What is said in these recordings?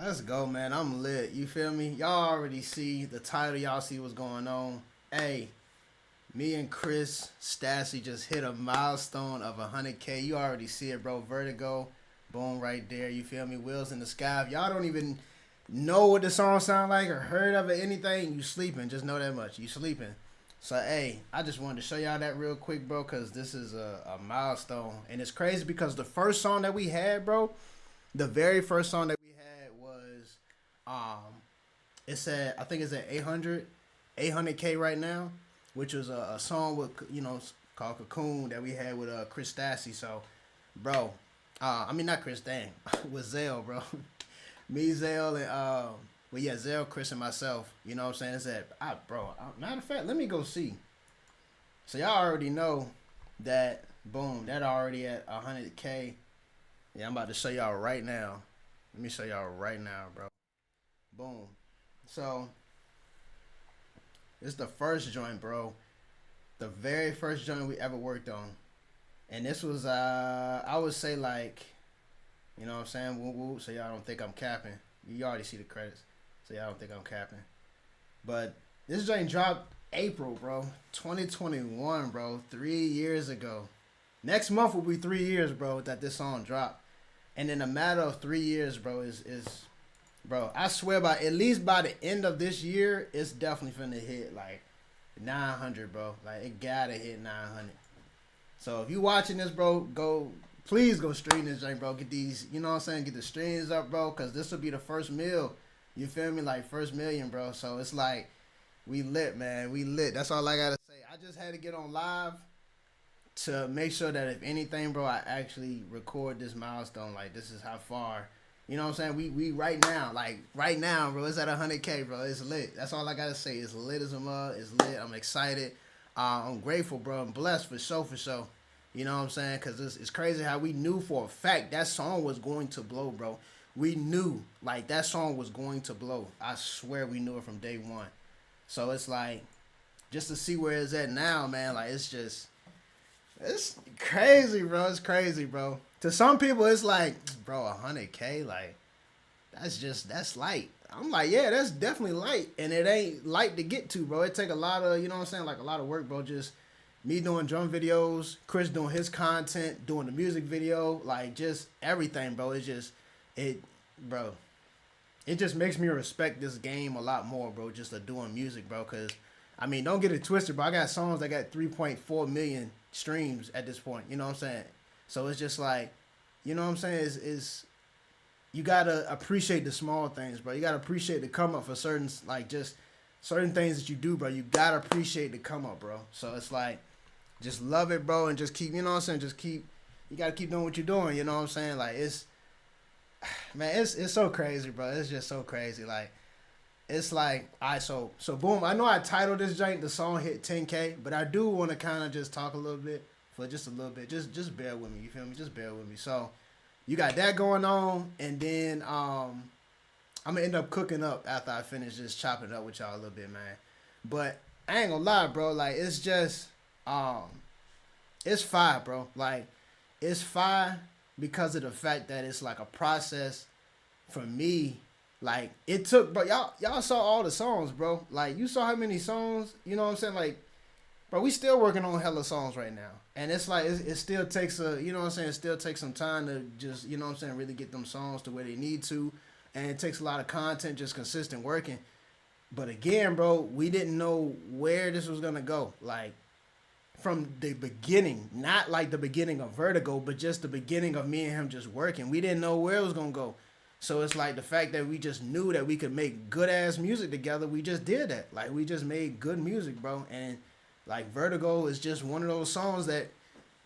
Let's go, man. I'm lit. You feel me? Y'all already see the title. Y'all see what's going on. Hey, me and Chris Stassi just hit a milestone of 100K. You already see it, bro. Vertigo. Boom, right there. You feel me? Wheels in the sky. If y'all don't even know what the song sound like or heard of it, anything, you sleeping. Just know that much. You sleeping. So, hey, I just wanted to show y'all that real quick, bro, because this is a milestone. And it's crazy because the first song that we had, bro, the very first song that we had was um it said, I think it's at 800K right now, which was a song with, called Cocoon that we had with Chris Stassi. So, bro, I mean not Chris, dang, with Zell, bro. Me, Zell, and well, yeah, Zell, Chris, and myself. You know what I'm saying? It's at, bro. Matter of fact, let me go see. So y'all already know that. Boom, that already at 100K. Yeah, I'm about to show y'all right now. Let me show y'all right now, bro. Boom. So this is the first joint, bro. The very first joint we ever worked on, and this was I would say like, you know what I'm saying, woo woo. So y'all don't think I'm capping. You already see the credits, so y'all don't think I'm capping. But this joint dropped April, bro, 2021, bro. 3 years ago. Next month will be 3 years, bro, that this song dropped. And in a matter of 3 years, bro, is bro, I swear by at least by the end of this year, it's definitely finna hit like 900, bro. Like it gotta hit 900. So if you watching this, bro, please go stream this joint, bro. Get these, you know what I'm saying? Get the streams up, bro, because this will be the first meal. You feel me? Like first million, bro. So it's like we lit, man. We lit. That's all I gotta say. I just had to get on live to make sure that if anything, bro, I actually record this milestone. Like this is how far. You know what I'm saying? We right now, like right now, bro, it's at 100K, bro. It's lit. That's all I gotta say. It's lit as a mug. It's lit. I'm excited. I'm grateful, bro. I'm blessed for sure, for sure. You know what I'm saying? Because it's crazy how we knew for a fact that song was going to blow, bro. We knew, like, that song was going to blow. I swear we knew it from day one. So it's like, just to see where it's at now, man, like, it's crazy, bro. It's crazy, bro. To some people, it's like, bro, 100K, like, that's light. I'm like, yeah, that's definitely light, and it ain't light to get to, bro. It take a lot of, you know what I'm saying, like a lot of work, bro. Just me doing drum videos, Chris doing his content, doing the music video, like just everything, bro. It's just it, bro. It just makes me respect this game a lot more, bro. Just to doing music, bro. Cause I mean, don't get it twisted, bro. I got songs that got 3.4 million streams at this point. You know what I'm saying? So it's just like, you know what I'm saying? Is you gotta appreciate the small things, bro. You gotta appreciate the come up for certain, like just certain things that you do, bro. You gotta appreciate the come up, bro. So it's like, just love it, bro, and just keep, you know what I'm saying? Just keep, you gotta keep doing what you're doing. You know what I'm saying? Like it's, man, it's so crazy, bro. It's just so crazy. Like it's like, so boom. I know I titled this joint, the song hit 10K, but I do want to kind of just talk a little bit for just a little bit. Just bear with me. You feel me? Just bear with me. So you got that going on, and then I'm gonna end up cooking up after I finish just chopping it up with y'all a little bit, man. But I ain't gonna lie, bro. Like it's just um, it's fire, bro. Like it's fire because of the fact that it's like a process for me. Like it took, bro. Y'all saw all the songs, bro. Like you saw how many songs. You know what I'm saying? Like, bro, we still working on hella songs right now, and it's like it still takes a, you know what I'm saying. It still takes some time to just, you know what I'm saying, really get them songs to where they need to, and it takes a lot of content, just consistent working. But again, bro, we didn't know where this was gonna go. Like from the beginning, not like the beginning of Vertigo, but just the beginning of me and him just working. We didn't know where it was gonna go. So it's like the fact that we just knew that we could make good ass music together. We just did that. Like we just made good music, bro. And like Vertigo is just one of those songs that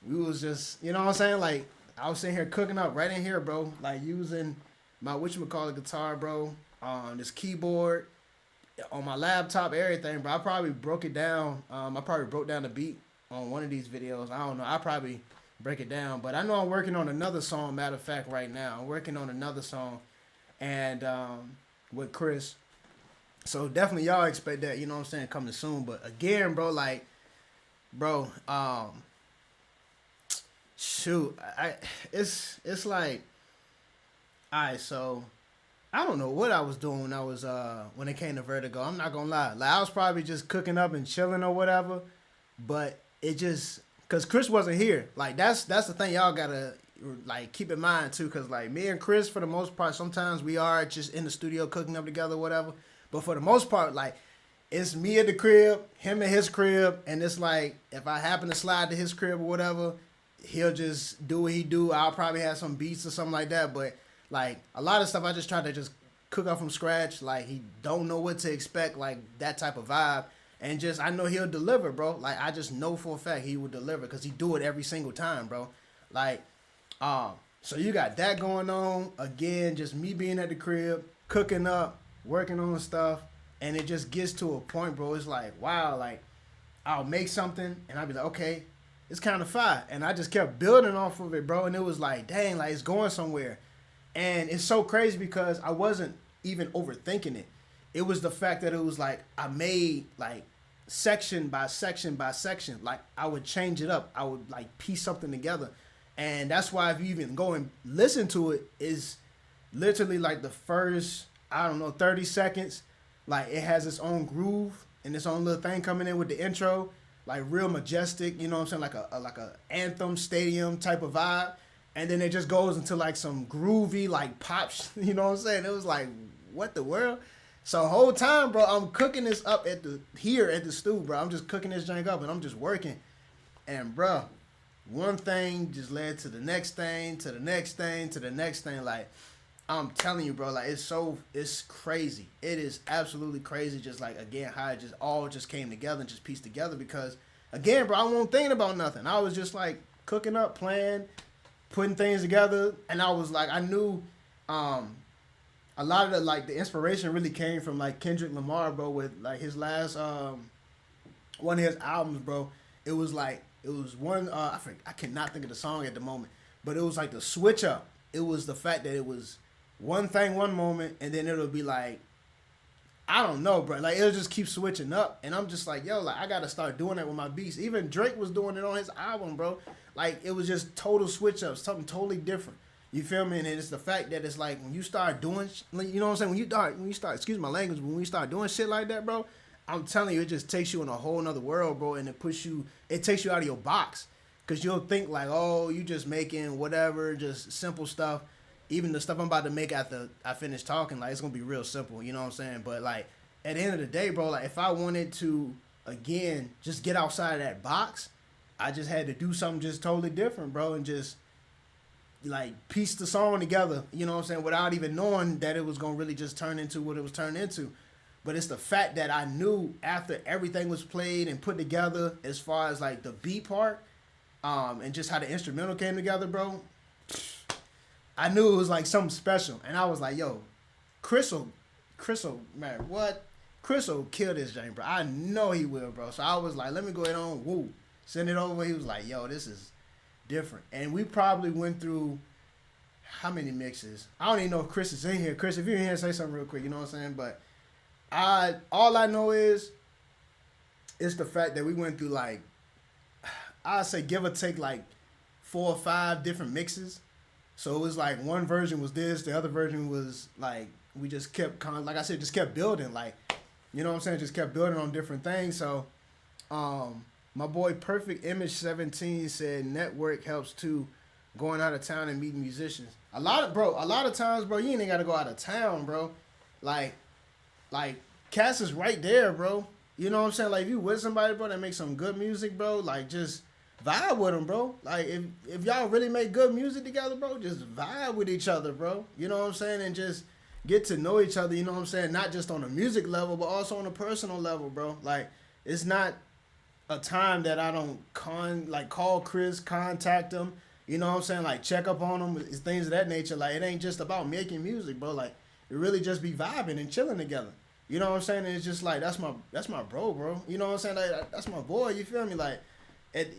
we was just, you know what I'm saying? Like I was sitting here cooking up right in here, bro. Like using my whatchamacallit guitar, bro. On this keyboard, on my laptop, everything, bro. I probably broke it down. I probably broke down the beat on one of these videos. I don't know. I probably break it down, but I know I'm working on another song. Matter of fact, right now I'm working on another song, and with Chris. So definitely y'all expect that. You know what I'm saying, coming soon. But again, bro, like, bro, shoot, it's like, all right, so I don't know what I was doing when it came to Vertigo. I'm not gonna lie. Like I was probably just cooking up and chilling or whatever. But it just because Chris wasn't here. Like that's the thing y'all gotta like keep in mind too. Cause like me and Chris for the most part, sometimes we are just in the studio cooking up together, whatever. But for the most part, like it's me at the crib, him at his crib, and it's like if I happen to slide to his crib or whatever, he'll just do what he do. I'll probably have some beats or something like that. But like a lot of stuff, I just try to just cook up from scratch. Like he don't know what to expect, like that type of vibe. And just I know he'll deliver, bro. Like I just know for a fact he will deliver because he do it every single time, bro. Like, so you got that going on again. Just me being at the crib, cooking up, working on stuff, and it just gets to a point, bro. It's like wow, like I'll make something and I'll be like, okay, it's kind of fire, and I just kept building off of it, bro. And it was like, dang, like it's going somewhere, and it's so crazy because I wasn't even overthinking it. It was the fact that it was like I made like section by section by section. Like I would change it up. I would like piece something together. And that's why if you even go and listen to it, is literally like the first, I don't know, 30 seconds. Like it has its own groove and its own little thing coming in with the intro. Like real majestic, you know what I'm saying? Like a anthem stadium type of vibe. And then it just goes into like some groovy like pop, you know what I'm saying? It was like, what the world? So whole time, bro, I'm cooking this up at the stew, bro. I'm just cooking this drink up and I'm just working. And bro, one thing just led to the next thing, to the next thing, to the next thing. Like, I'm telling you, bro, like it's crazy. It is absolutely crazy. Just like again, how it just all just came together and just pieced together because again, bro, I wasn't thinking about nothing. I was just like cooking up, playing, putting things together, and I was like, I knew a lot of the inspiration really came from like Kendrick Lamar, bro, with like his last one of his albums, bro. It was one I cannot think of the song at the moment, but it was like the switch up. It was the fact that it was one thing one moment and then it'll be like I don't know, bro. Like it'll just keep switching up, and I'm just like, yo, like I gotta start doing that with my beats. Even Drake was doing it on his album, bro. Like it was just total switch ups, something totally different. You feel me? And it's the fact that it's like when you start doing, you know what I'm saying? When you start, excuse my language, but when you start doing shit like that, bro, I'm telling you, it just takes you in a whole nother world, bro, and it takes you out of your box, cause you'll think like, oh, you just making whatever, just simple stuff. Even the stuff I'm about to make after I finish talking, like it's gonna be real simple, you know what I'm saying? But like at the end of the day, bro, like if I wanted to again just get outside of that box, I just had to do something just totally different, bro, and just like piece the song together, you know what I'm saying, without even knowing that it was gonna really just turn into what it was turned into. But it's the fact that I knew after everything was played and put together, as far as like the beat part, and just how the instrumental came together, bro, I knew it was like something special. And I was like, yo, Crystal, man, what? Crystal kill this thing, bro. I know he will, bro. So I was like, let me go ahead on, woo, send it over. He was like, yo, this is different. And we probably went through how many mixes? I don't even know if Chris is in here. Chris, if you're in here, say something real quick, you know what I'm saying? But all I know is the fact that we went through like, I'd say give or take like 4 or 5 different mixes. So it was like one version was this, the other version was like, we just kept like I said, just kept building, like, you know what I'm saying? Just kept building on different things. So, my boy Perfect Image 17 said network helps too, going out of town and meeting musicians. A lot of times, bro, you ain't gotta go out of town, bro. Like Cass is right there, bro. You know what I'm saying? Like if you with somebody, bro, that makes some good music, bro, like just vibe with them, bro. Like if y'all really make good music together, bro, just vibe with each other, bro. You know what I'm saying? And just get to know each other, you know what I'm saying? Not just on a music level, but also on a personal level, bro. Like it's not a time that I don't call Chris, contact him, you know what I'm saying? Like check up on him, things of that nature. Like it ain't just about making music, bro. Like it really just be vibing and chilling together. You know what I'm saying? And it's just like that's my bro. You know what I'm saying? Like that's my boy. You feel me? Like,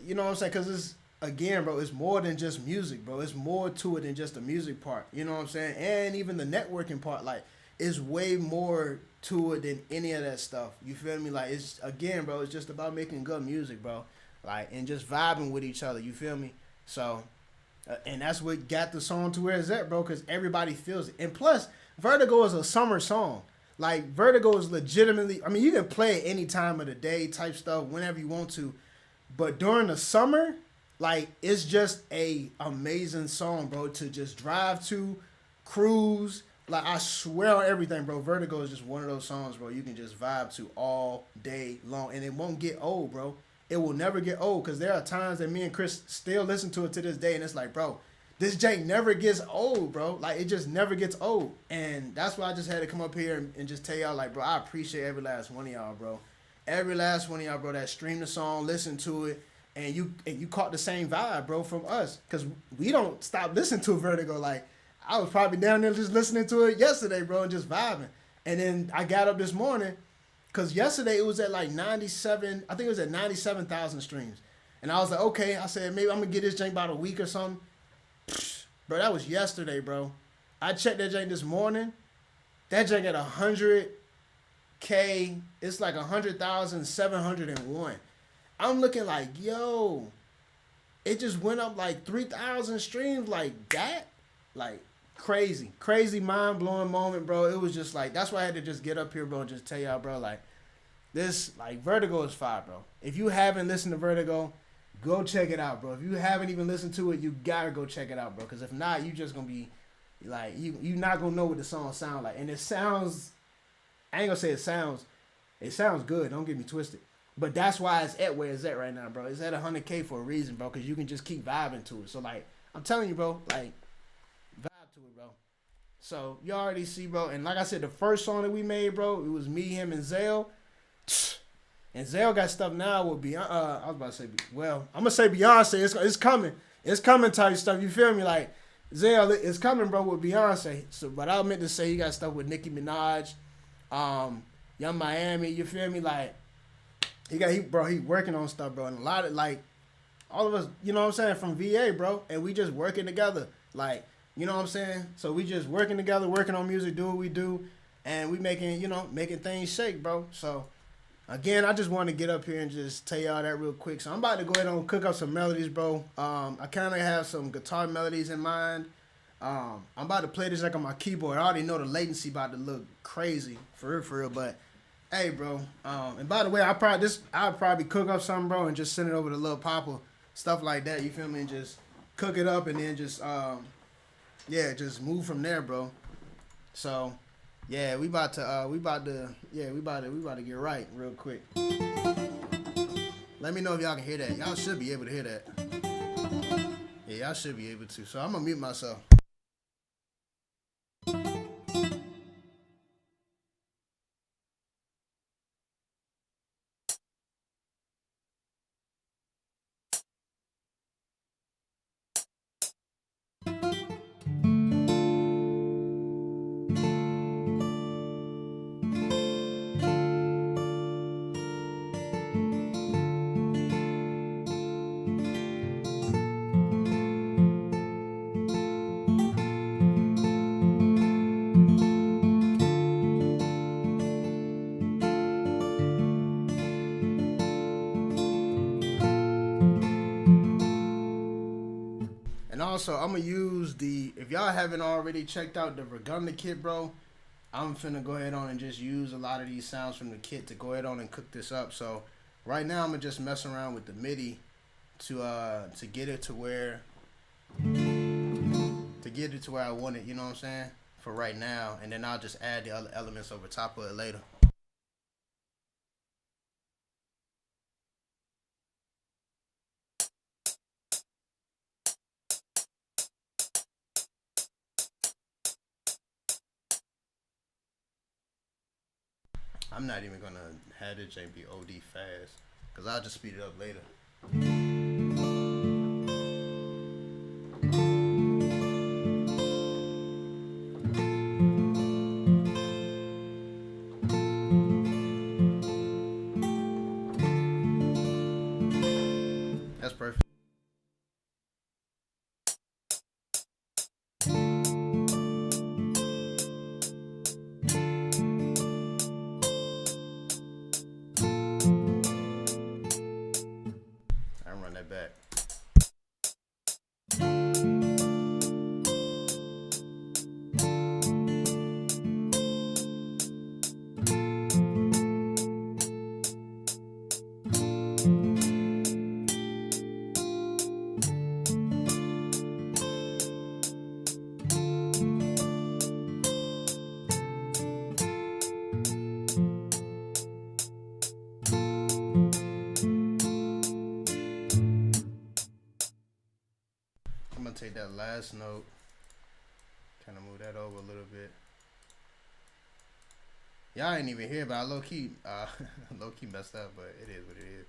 you know what I'm saying? Because it's again, bro. It's more than just music, bro. It's more to it than just the music part. You know what I'm saying? And even the networking part, like, it's way more to it than any of that stuff. You feel me? Like it's again, bro. It's just about making good music, bro. Like and just vibing with each other. You feel me? So, and that's what got the song to where it's at, bro. Because everybody feels it. And plus, Vertigo is a summer song. Like Vertigo is legitimately. I mean, you can play it any time of the day, type stuff, whenever you want to. But during the summer, like it's just a amazing song, bro. To just drive to, cruise. Like I swear on everything, bro. Vertigo is just one of those songs, bro. You can just vibe to all day long, and it won't get old, bro. It will never get old because there are times that me and Chris still listen to it to this day, and it's like, bro, this jank never gets old, bro. Like it just never gets old, and that's why I just had to come up here and just tell y'all, like, bro, I appreciate every last one of y'all, bro. Every last one of y'all, bro, that streamed the song, listened to it, and you caught the same vibe, bro, from us, because we don't stop listening to Vertigo. Like I was probably down there just listening to it yesterday, bro, and just vibing. And then I got up this morning, because yesterday it was at like 97, I think it was at 97,000 streams. And I was like, okay, I said, maybe I'm going to get this jank about a week or something. Bro, that was yesterday, bro. I checked that jank this morning. That jank at 100K, it's like 100,701. I'm looking like, yo, it just went up like 3,000 streams like that. Like, crazy mind-blowing moment, bro. It was just like, that's why I had to just get up here, bro, and just tell y'all, bro, like, this, like, Vertigo is fire, bro. If you haven't listened to Vertigo, go check it out, bro. If you haven't even listened to it, you gotta go check it out, bro. Because if not, you just gonna be, like, you not gonna know what the song sound like. And it sounds, I ain't gonna say it sounds good, don't get me twisted. But that's why it's at where it's at right now, bro. It's at 100K for a reason, bro, because you can just keep vibing to it. So, like, I'm telling you, bro, like, vibe to it, bro. So, you already see, bro. And like I said, the first song that we made, bro, it was me, him, and Zale. And Zale got stuff now with Beyonce. I was about to say, well, I'm going to say Beyonce. It's coming. It's coming type stuff. You feel me? Like, Zale, it's coming, bro, with Beyonce. So, but I meant to say he got stuff with Nicki Minaj, Young Miami. You feel me? Like, he working on stuff, bro. And a lot of, like, all of us, you know what I'm saying, from VA, bro. And we just working together. Like, you know what I'm saying? So we just working together, working on music, do what we do. And we making things shake, bro. So, again, I just want to get up here and just tell y'all that real quick. So I'm about to go ahead and cook up some melodies, bro. I kind of have some guitar melodies in mind. I'm about to play this like on my keyboard. I already know the latency about to look crazy, for real. But hey, bro. And by the way, I'll probably cook up something, bro, and just send it over to Lil Papa, stuff like that. You feel me? And just cook it up and then just just move from there, bro. So. Yeah, we about to get right real quick. Let me know if y'all can hear that. Y'all should be able to hear that. Yeah, y'all should be able to. So I'm gonna mute myself. And also, I'm gonna use if y'all haven't already checked out the Vergunda kit, bro, I'm finna go ahead on and just use a lot of these sounds from the kit to go ahead on and cook this up. So right now I'm gonna just mess around with the MIDI to get it to where I want it, you know what I'm saying? For right now, and then I'll just add the other elements over top of it later. I'm not even gonna have this jank be OD fast, cause I'll just speed it up later. That's perfect. All S note. Trying to move that over a little bit. Y'all ain't even here, but I low key messed up, but it is what it is.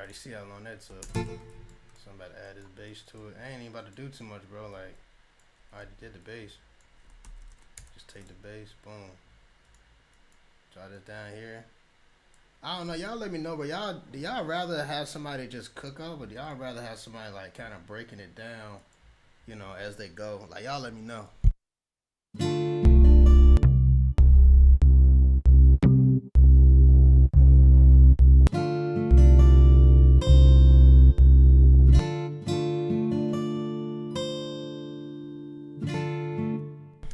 already see how long that took. So I'm about to add this bass to it. I ain't even about to do too much, bro. Like, I already did the bass. Just take the bass, boom. Draw this down here. I don't know, y'all let me know, but do y'all rather have somebody just cook up, or do y'all rather have somebody like kind of breaking it down, you know, as they go? Like, y'all let me know.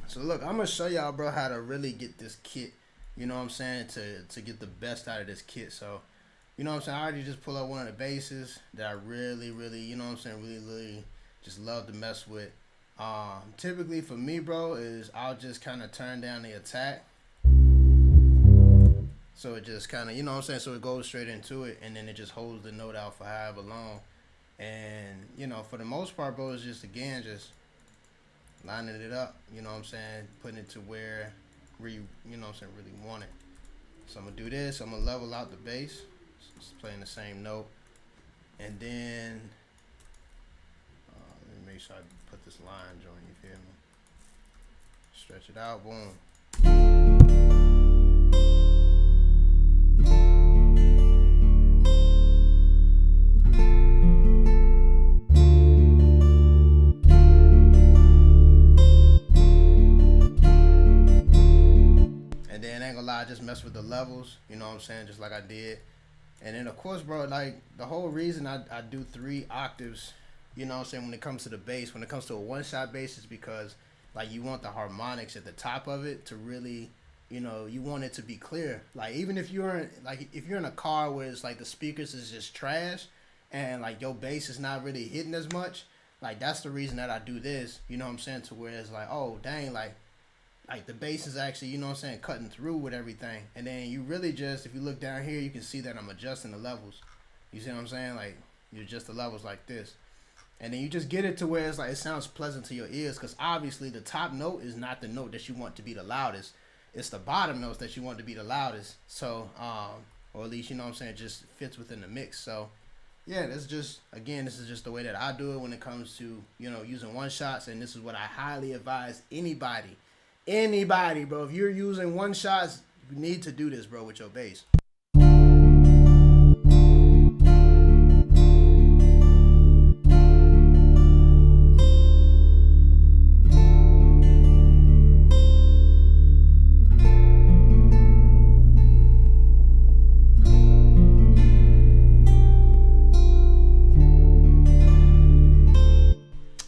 So look, I'm gonna show y'all, bro, how to really get this kit. You know what I'm saying? To get the best out of this kit. So, you know what I'm saying? I already just pull up one of the basses that I really, you know what I'm saying, really just love to mess with. Typically for me, bro, is I'll just kind of turn down the attack. So it just kind of, you know what I'm saying? So it goes straight into it, and then it just holds the note out for however long. And, you know, for the most part, bro, it's just, again, just lining it up, you know what I'm saying? Putting it to where you know what I'm saying, really want it. So I'm gonna do this. I'm gonna level out the bass, just playing the same note, and then let me make sure I put this line joint. You feel me? Stretch it out. Boom. I just mess with the levels, you know what I'm saying, just like I did. And then of course, bro, like the whole reason I do 3 octaves, you know what I'm saying, when it comes to the bass, when it comes to a one-shot bass, is because like you want the harmonics at the top of it to really, you know, you want it to be clear. Like even if you're in a car where it's like the speakers is just trash and like your bass is not really hitting as much, like that's the reason that I do this, you know what I'm saying, to where it's like, oh dang, like the bass is actually, you know what I'm saying, cutting through with everything. And then you really just, if you look down here, you can see that I'm adjusting the levels. You see what I'm saying? Like, you adjust the levels like this. And then you just get it to where it's like, it sounds pleasant to your ears, because obviously the top note is not the note that you want to be the loudest. It's the bottom notes that you want to be the loudest. So, or at least, you know what I'm saying, it just fits within the mix. So, yeah, this is just the way that I do it when it comes to, you know, using one shots. And this is what I highly advise anybody, bro. If you're using one shots, you need to do this, bro, with your bass.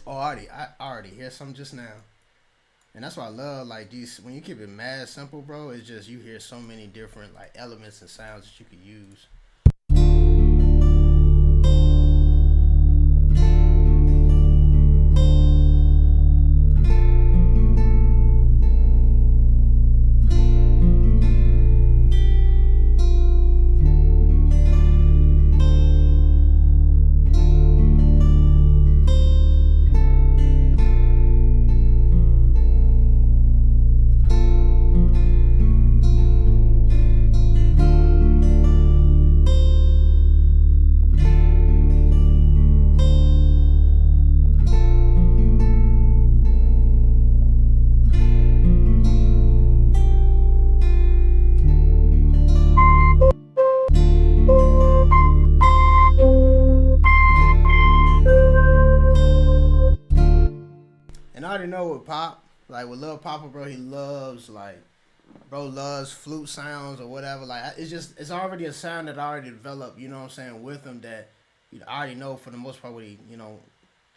Oh, I already hear something just now. And that's why I love, like, these, when you keep it mad simple, bro, it's just, you hear so many different, like, elements and sounds that you could use. And I already know with Pop, like with Lil Papa, bro, he loves, like, bro loves flute sounds or whatever. Like, it's already a sound that I already developed, you know what I'm saying, with him, that I already know for the most part what he, you know,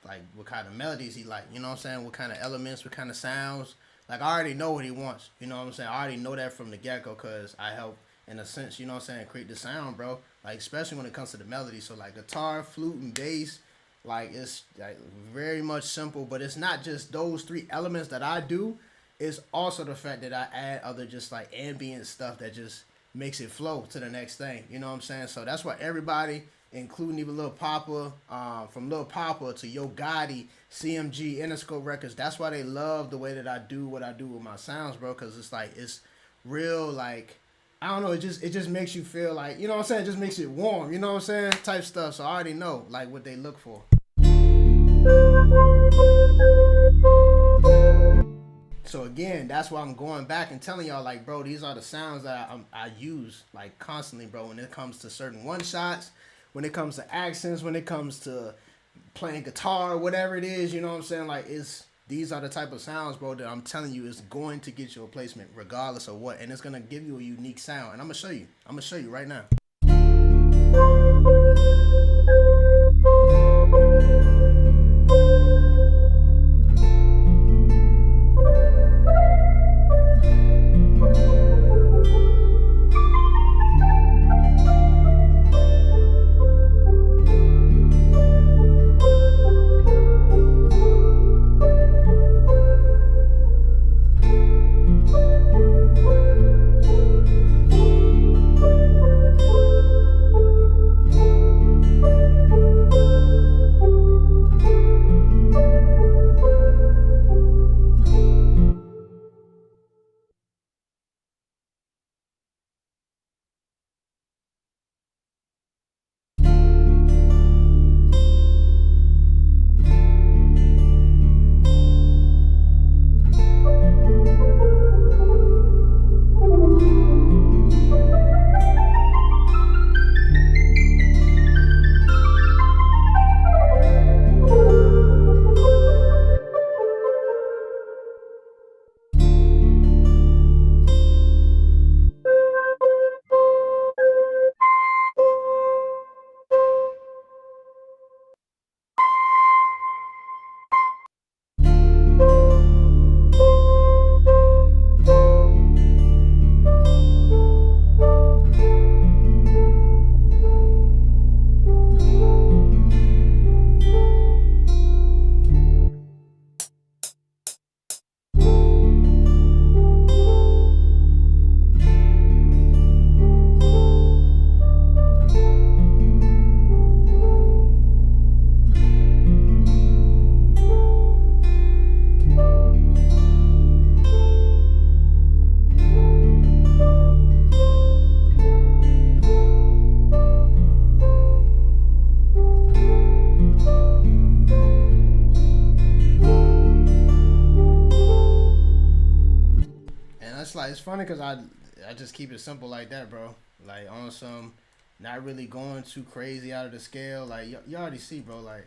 like what kind of melodies he like, you know what I'm saying, what kind of elements, what kind of sounds. Like, I already know what he wants, you know what I'm saying. I already know that from the get-go, because I help, in a sense, you know what I'm saying, create the sound, bro. Like, especially when it comes to the melody. So, like, guitar, flute, and bass, like, it's like very much simple, but it's not just those 3 elements that I do. It's also the fact that I add other just like ambient stuff that just makes it flow to the next thing. You know what I'm saying? So that's why everybody, including even Lil Papa, from Lil Papa to Yo Gotti, CMG, Interscope Records, that's why they love the way that I do what I do with my sounds, bro. Because it's like, it's real, like, I don't know, it just makes you feel like, you know what I'm saying, it just makes it warm, you know what I'm saying, type stuff. So I already know like what they look for. So again, that's why I'm going back and telling y'all like, bro, these are the sounds that I use like constantly, bro. When it comes to certain one shots, when it comes to accents, when it comes to playing guitar, whatever it is, you know what I'm saying? Like it's these are the type of sounds, bro, that I'm telling you is going to get you a placement regardless of what, and it's gonna give you a unique sound. And I'm gonna show you. I'm gonna show you right now. And that's like it's funny because I just keep it simple like that, bro. Like on some, not really going too crazy out of the scale. Like you already see, bro. Like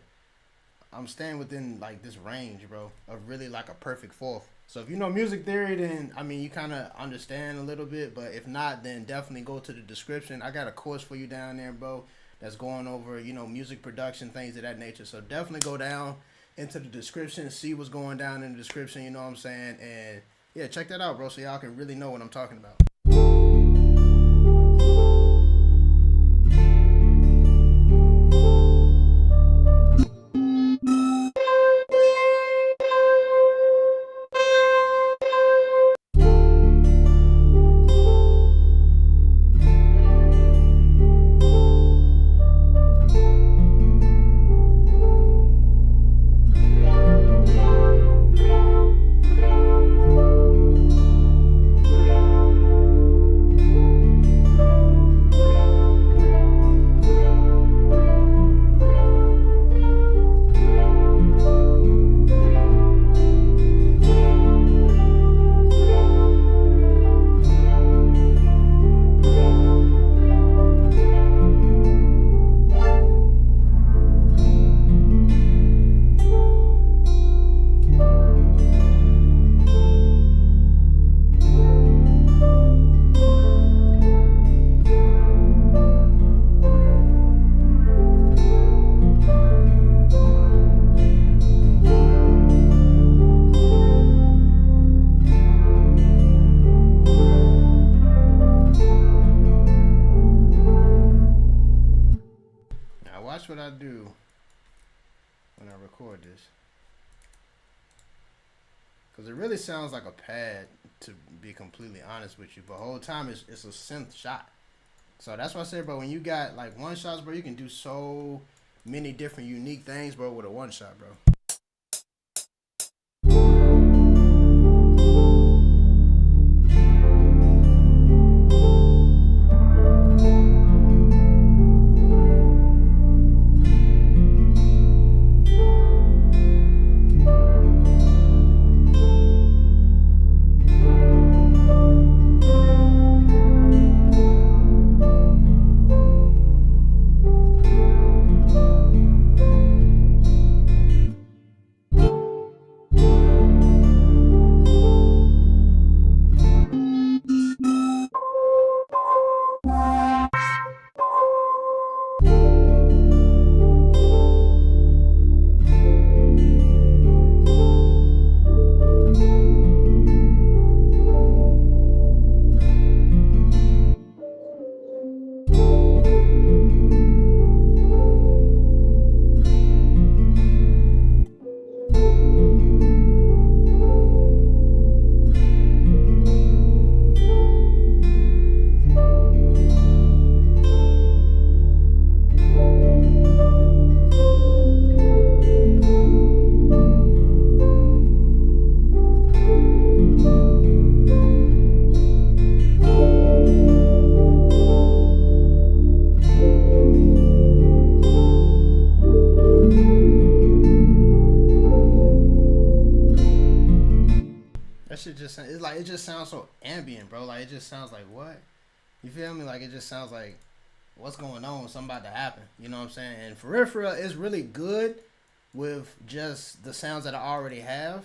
I'm staying within like this range, bro, of really like a perfect fourth. So if you know music theory, then I mean you kind of understand a little bit. But if not, then definitely go to the description. I got a course for you down there, bro. That's going over music production, things of that nature. So definitely go down into the description, see what's going down in the description. You know what I'm saying? And yeah, check that out, bro, so y'all can really know what I'm talking about. Watch what I do when I record this, because it really sounds like a pad, to be completely honest with you, but the whole time it's a synth shot. So that's why I say, bro, when you got like one shots, bro, you can do so many different unique things, bro, with a one shot, bro. like it just sounds so ambient, bro. Like it just sounds like what? You feel me? Like it just sounds like what's going on? Something about to happen. You know what I'm saying? And for real, it's really good with just the sounds that I already have.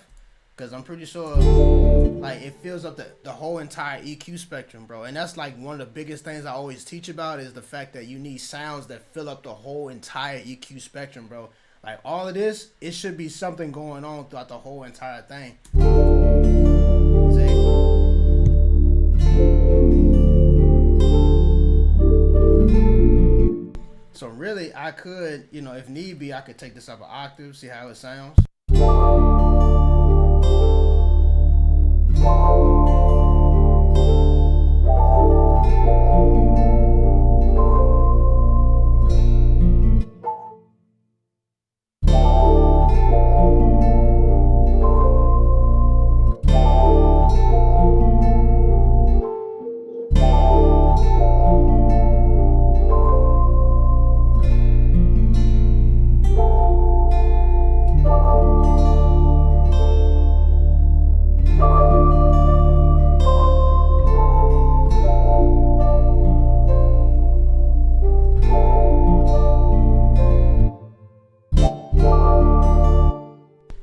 Cause I'm pretty sure, like it fills up the whole entire EQ spectrum, bro. And that's like one of the biggest things I always teach about is the fact that you need sounds that fill up the whole entire EQ spectrum, bro. Like all of this, it should be something going on throughout the whole entire thing. So really, I could, if need be, I could take this up an octave, see how it sounds.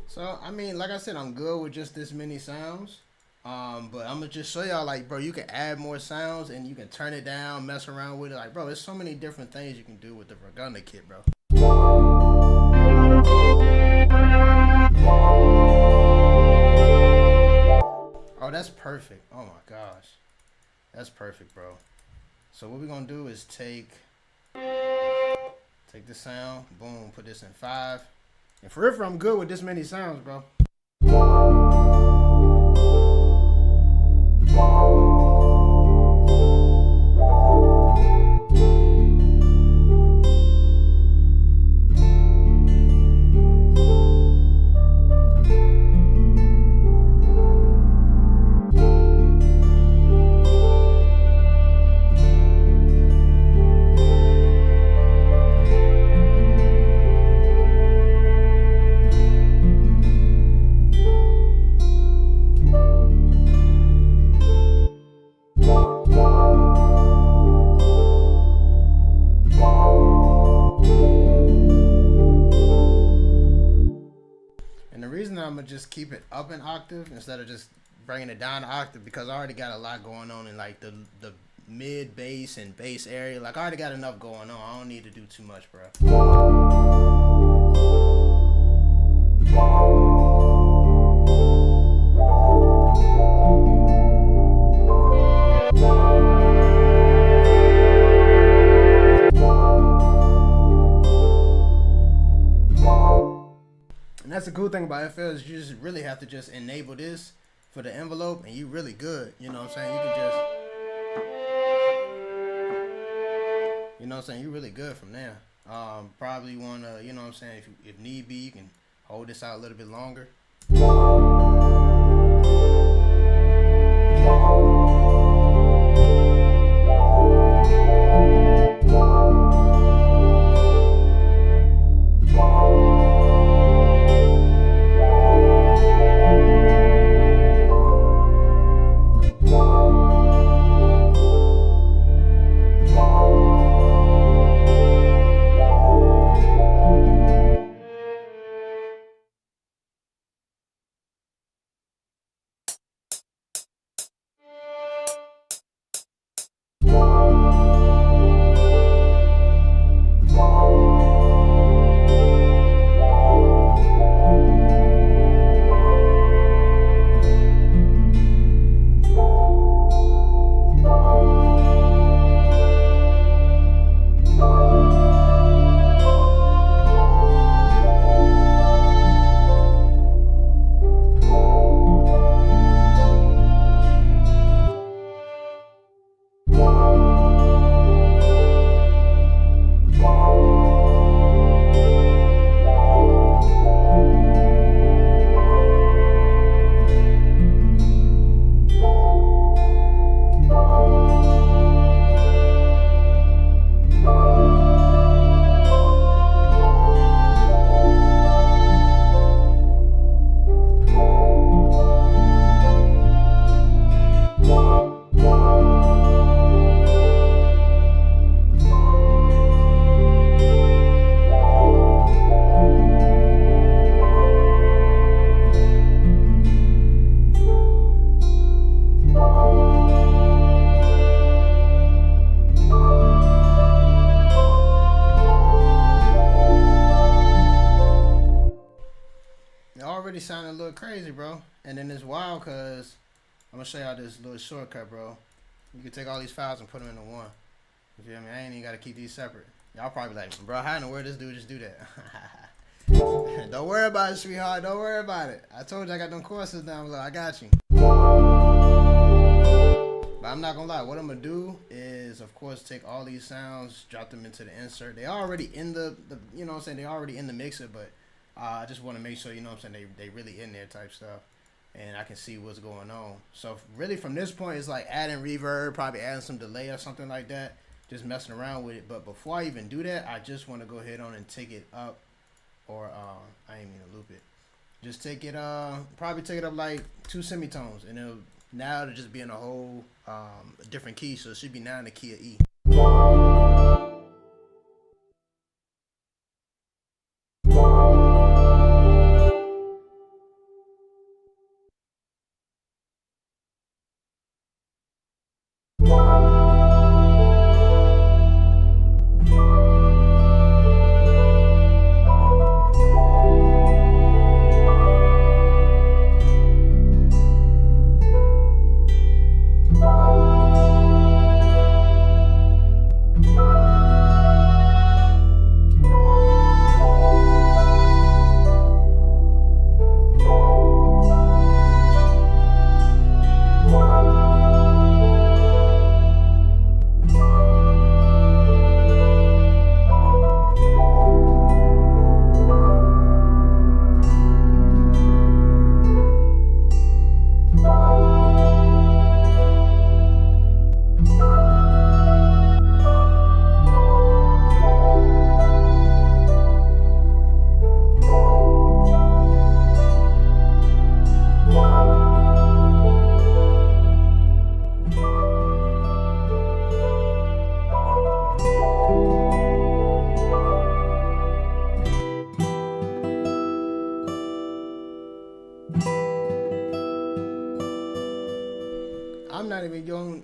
So I mean, like I said, I'm good with just this many sounds. But I'm gonna just show y'all, like, bro, you can add more sounds and you can turn it down, mess around with it. Like, bro, there's so many different things you can do with the Vergunna kit, bro. Oh, that's perfect. Oh my gosh, that's perfect, bro. So what we're gonna do is take the sound, boom, put this in 5. And for real, I'm good with this many sounds, bro. I'm gonna just keep it up an octave instead of just bringing it down an octave, because I already got a lot going on in like the mid bass and bass area. Like I already got enough going on. I don't need to do too much, bro. And that's the cool thing about FL is you just really have to just enable this for the envelope and you really good. You know what I'm saying? You can just, you know what I'm saying? You really good from there. Probably want to, you know what I'm saying? If need be, you can hold this out a little bit longer. already sounding a little crazy, bro. And then it's wild because I'm gonna show y'all this little shortcut, bro. You can take all these files and put them into one. You feel me? I ain't even gotta keep these separate. Y'all probably like, bro, how in the world this dude just do that? Don't worry about it, sweetheart. Don't worry about it. I told you I got them courses down below. I got you. But I'm not gonna lie. What I'm gonna do is, of course, take all these sounds, drop them into the insert. They already in the you know what I'm saying? They already in the mixer, but I just want to make sure, you know what I'm saying, they really in there type stuff. And I can see what's going on. So really from this point, it's like adding reverb, probably adding some delay or something like that. Just messing around with it. But before I even do that, I just want to go ahead on and take it up. Or I ain't mean to loop it. Just take it probably take it up like 2 semitones, and it'll just be in a whole different key. So it should be now in the key of E.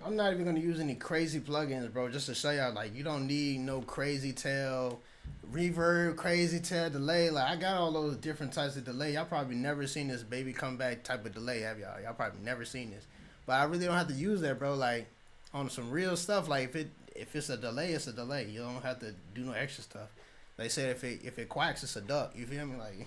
I'm not even gonna use any crazy plugins, bro. Just to show y'all, like, you don't need no crazy tail reverb, crazy tail delay. Like, I got all those different types of delay. Y'all probably never seen this baby comeback type of delay, have y'all? Y'all probably never seen this. But I really don't have to use that, bro. Like, on some real stuff, like if it's a delay, it's a delay. You don't have to do no extra stuff. They say if it quacks, it's a duck. You feel me? Like.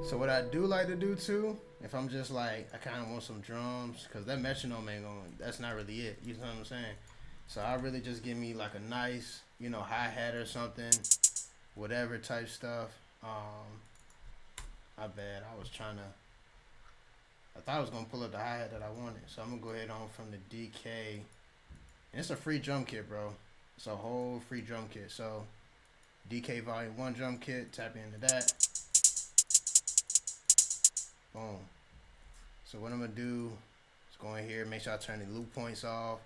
So what I do like to do too, if I'm just like, I kind of want some drums, because that metronome ain't going, that's not really it, you know what I'm saying? So I really just give me like a nice, you know, hi-hat or something, whatever type stuff. My bad, I thought I was going to pull up the hi-hat that I wanted. So I'm going to go ahead on from the DK. And it's a free drum kit, bro. It's a whole free drum kit. So DK Volume 1 drum kit, tap into that. Boom. So what I'm gonna do is go in here, make sure I turn the loop points off.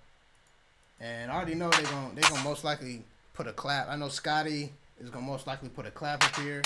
And I already know they're gonna most likely put a clap. I know Scotty is gonna most likely put a clap up here.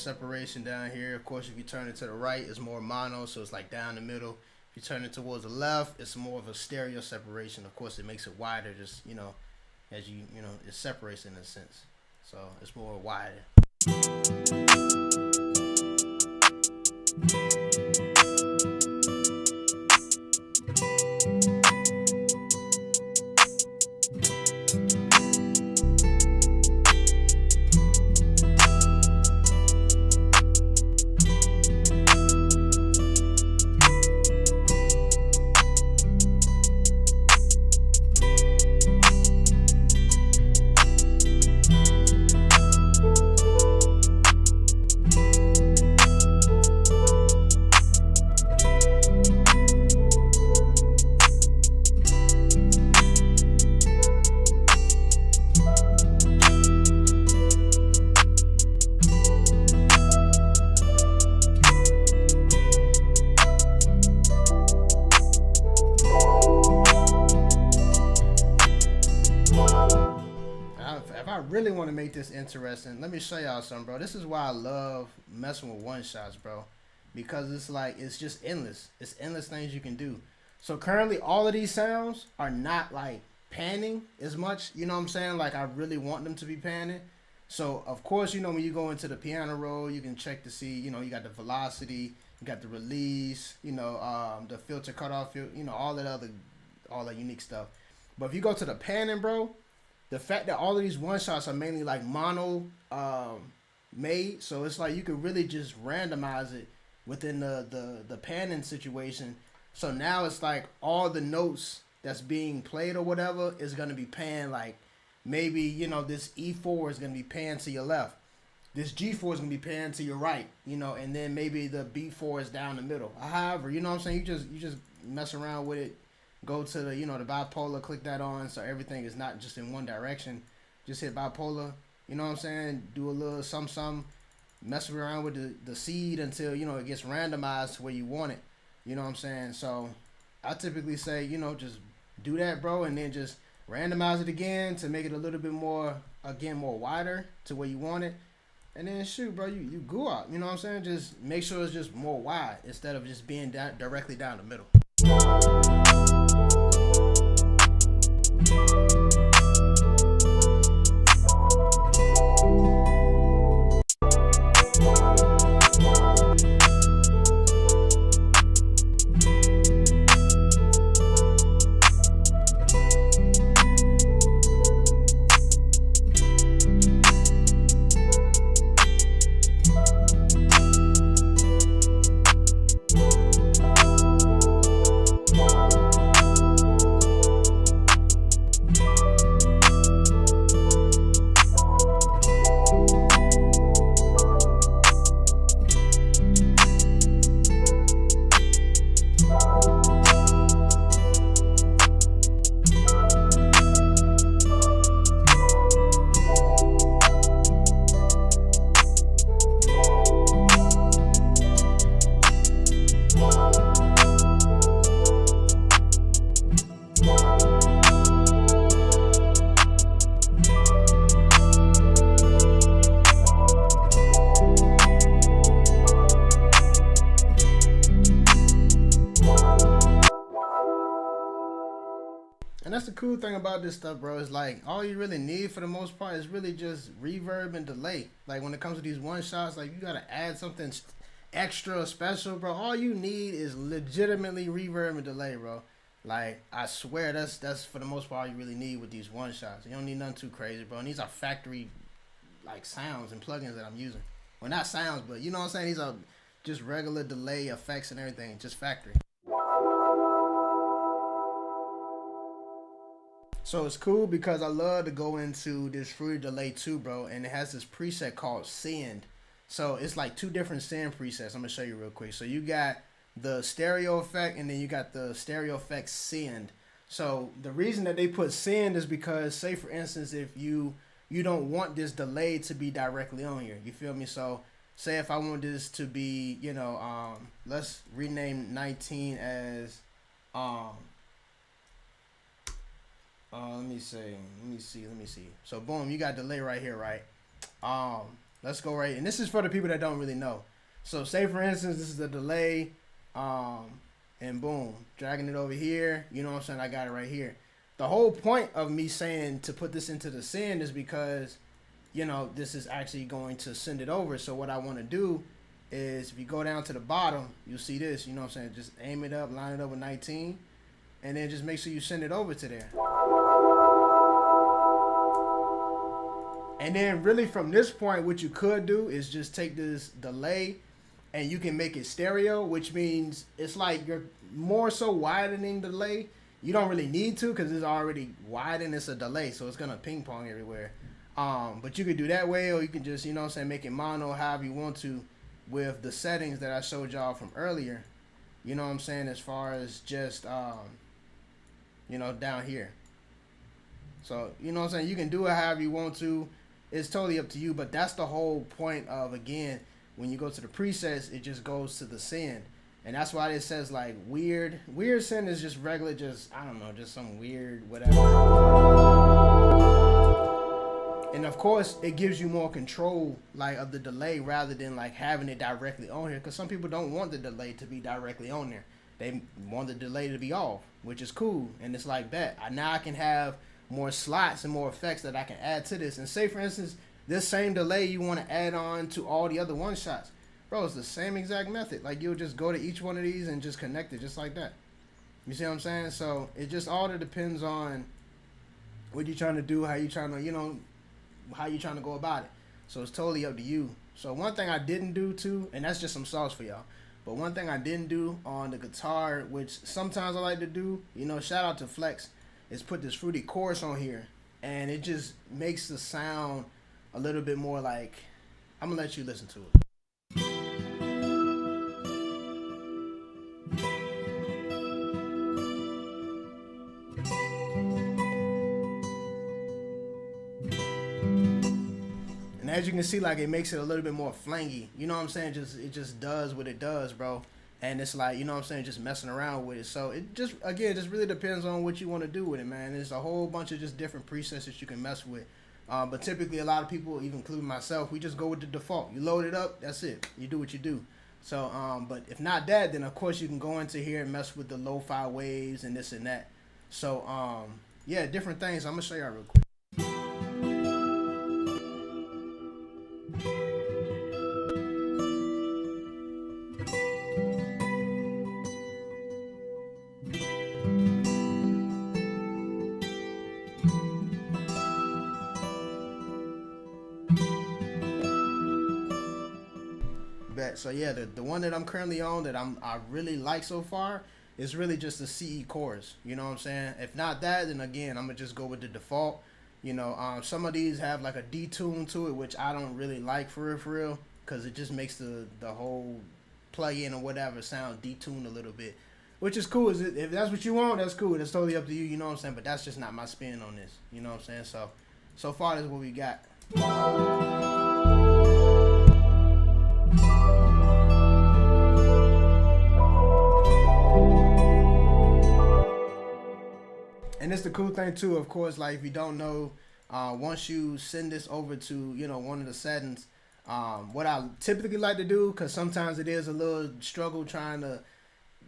separation down here. Of course, if you turn it to the right, it's more mono, so it's like down the middle. If you turn it towards the left, it's more of a stereo separation. Of course, it makes it wider, just as it separates in a sense. So it's more wider. If I really want to make this interesting, let me show y'all something, bro. This is why I love messing with one shots, bro, because it's just endless. It's endless things you can do. So currently, all of these sounds are not like panning as much. You know what I'm saying? Like I really want them to be panning. So of course, when you go into the piano roll, you can check to see, you got the velocity, you got the release, the filter cutoff, all that unique stuff. But if you go to the panning, bro, the fact that all of these one shots are mainly like mono made, so it's like you could really just randomize it within the panning situation. So now it's like all the notes that's being played or whatever is gonna be panned. Like maybe this E4 is gonna be panned to your left, this G4 is gonna be panned to your right, and then maybe the B4 is down the middle. However, you know what I'm saying, you just mess around with it. Go to the the bipolar, click that on so everything is not just in one direction. Just hit bipolar, you know what I'm saying? Do a little some, mess around with the seed until it gets randomized to where you want it. You know what I'm saying? So I typically say, just do that, bro, and then just randomize it again to make it a little bit more wider to where you want it. And then shoot, bro, you go out. You know what I'm saying? Just make sure it's just more wide instead of just being directly down the middle. And that's the cool thing about this stuff, bro. Is like all you really need for the most part is really just reverb and delay. Like when it comes to these one shots, like you gotta add something extra special, bro. All you need is legitimately reverb and delay, bro. Like I swear that's for the most part all you really need with these one shots. You don't need nothing too crazy, bro. And these are factory like sounds and plugins that I'm using. Well, not sounds, but you know what I'm saying. These are just regular delay effects and everything, just factory. So it's cool because I love to go into this Fruity Delay too, bro, and it has this preset called Send. So it's like two different Send presets. I'm gonna show you real quick. So you got the stereo effect, and then you got the stereo effect Send. So the reason that they put Send is because, say for instance, if you don't want this delay to be directly on here, you feel me? So say if I want this to be, let's rename 19 as let me see. So boom, you got delay right here, right? let's go right. And this is for the people that don't really know. So say for instance, this is the delay, and boom, dragging it over here. You know what I'm saying? I got it right here. The whole point of me saying to put this into the send is because, you know, this is actually going to send it over. So what I want to do is, if you go down to the bottom, you'll see this. You know what I'm saying? Just aim it up, line it up with 19, and then just make sure you send it over to there. And then really from this point, what you could do is just take this delay and you can make it stereo, which means it's like you're more so widening the delay. You don't really need to because it's already wide and it's a delay, so it's going to ping pong everywhere. But you could do that way, or you can just, you know what I'm saying, make it mono however you want to with the settings that I showed y'all from earlier. You know what I'm saying, as far as just, you know, down here. So, you know what I'm saying, you can do it however you want to. It's totally up to you, but that's the whole point of, again, when you go to the presets, it just goes to the send. And that's why it says like weird. Weird send is just regular, just, I don't know, just some weird whatever. And of course, it gives you more control like of the delay rather than like having it directly on here. Because some people don't want the delay to be directly on there. They want the delay to be off, which is cool. And it's like that. Now I can have more slots and more effects that I can add to this. And say for instance, this same delay you want to add on to all the other one shots. Bro, it's the same exact method. Like you'll just go to each one of these and just connect it just like that. You see what I'm saying? So it just all depends on what you're trying to do, how you trying to, you know, how you trying to go about it. So it's totally up to you. So one thing I didn't do too, and that's just some sauce for y'all, but one thing I didn't do on the guitar, which sometimes I like to do, you know, shout out to Flex, is put this fruity chorus on here, and it just makes the sound a little bit more like, I'm gonna let you listen to it. And as you can see, like, it makes it a little bit more flangy. You know what I'm saying? It just does what it does, bro. And it's like, you know what I'm saying, just messing around with it. So it just, again, just really depends on what you want to do with it, man. There's a whole bunch of just different presets that you can mess with. But typically a lot of people, even including myself, we just go with the default. You load it up, that's it. You do what you do. So, but if not that, then of course you can go into here and mess with the lo-fi waves and this and that. So, yeah, different things. I'm going to show y'all real quick. So yeah, the one that I'm currently on that I really like so far is really just the CE chorus. You know what I'm saying? If not that, then again, I'm gonna just go with the default. You know, some of these have like a detune to it, which I don't really like for real, because it just makes the whole plug-in or whatever sound detuned a little bit, which is cool. If that's what you want, that's cool. That's totally up to you. You know what I'm saying? But that's just not my spin on this. You know what I'm saying? So far, that's what we got. And it's the cool thing too, of course, like if you don't know, once you send this over to, you know, one of the settings, what I typically like to do, because sometimes it is a little struggle trying to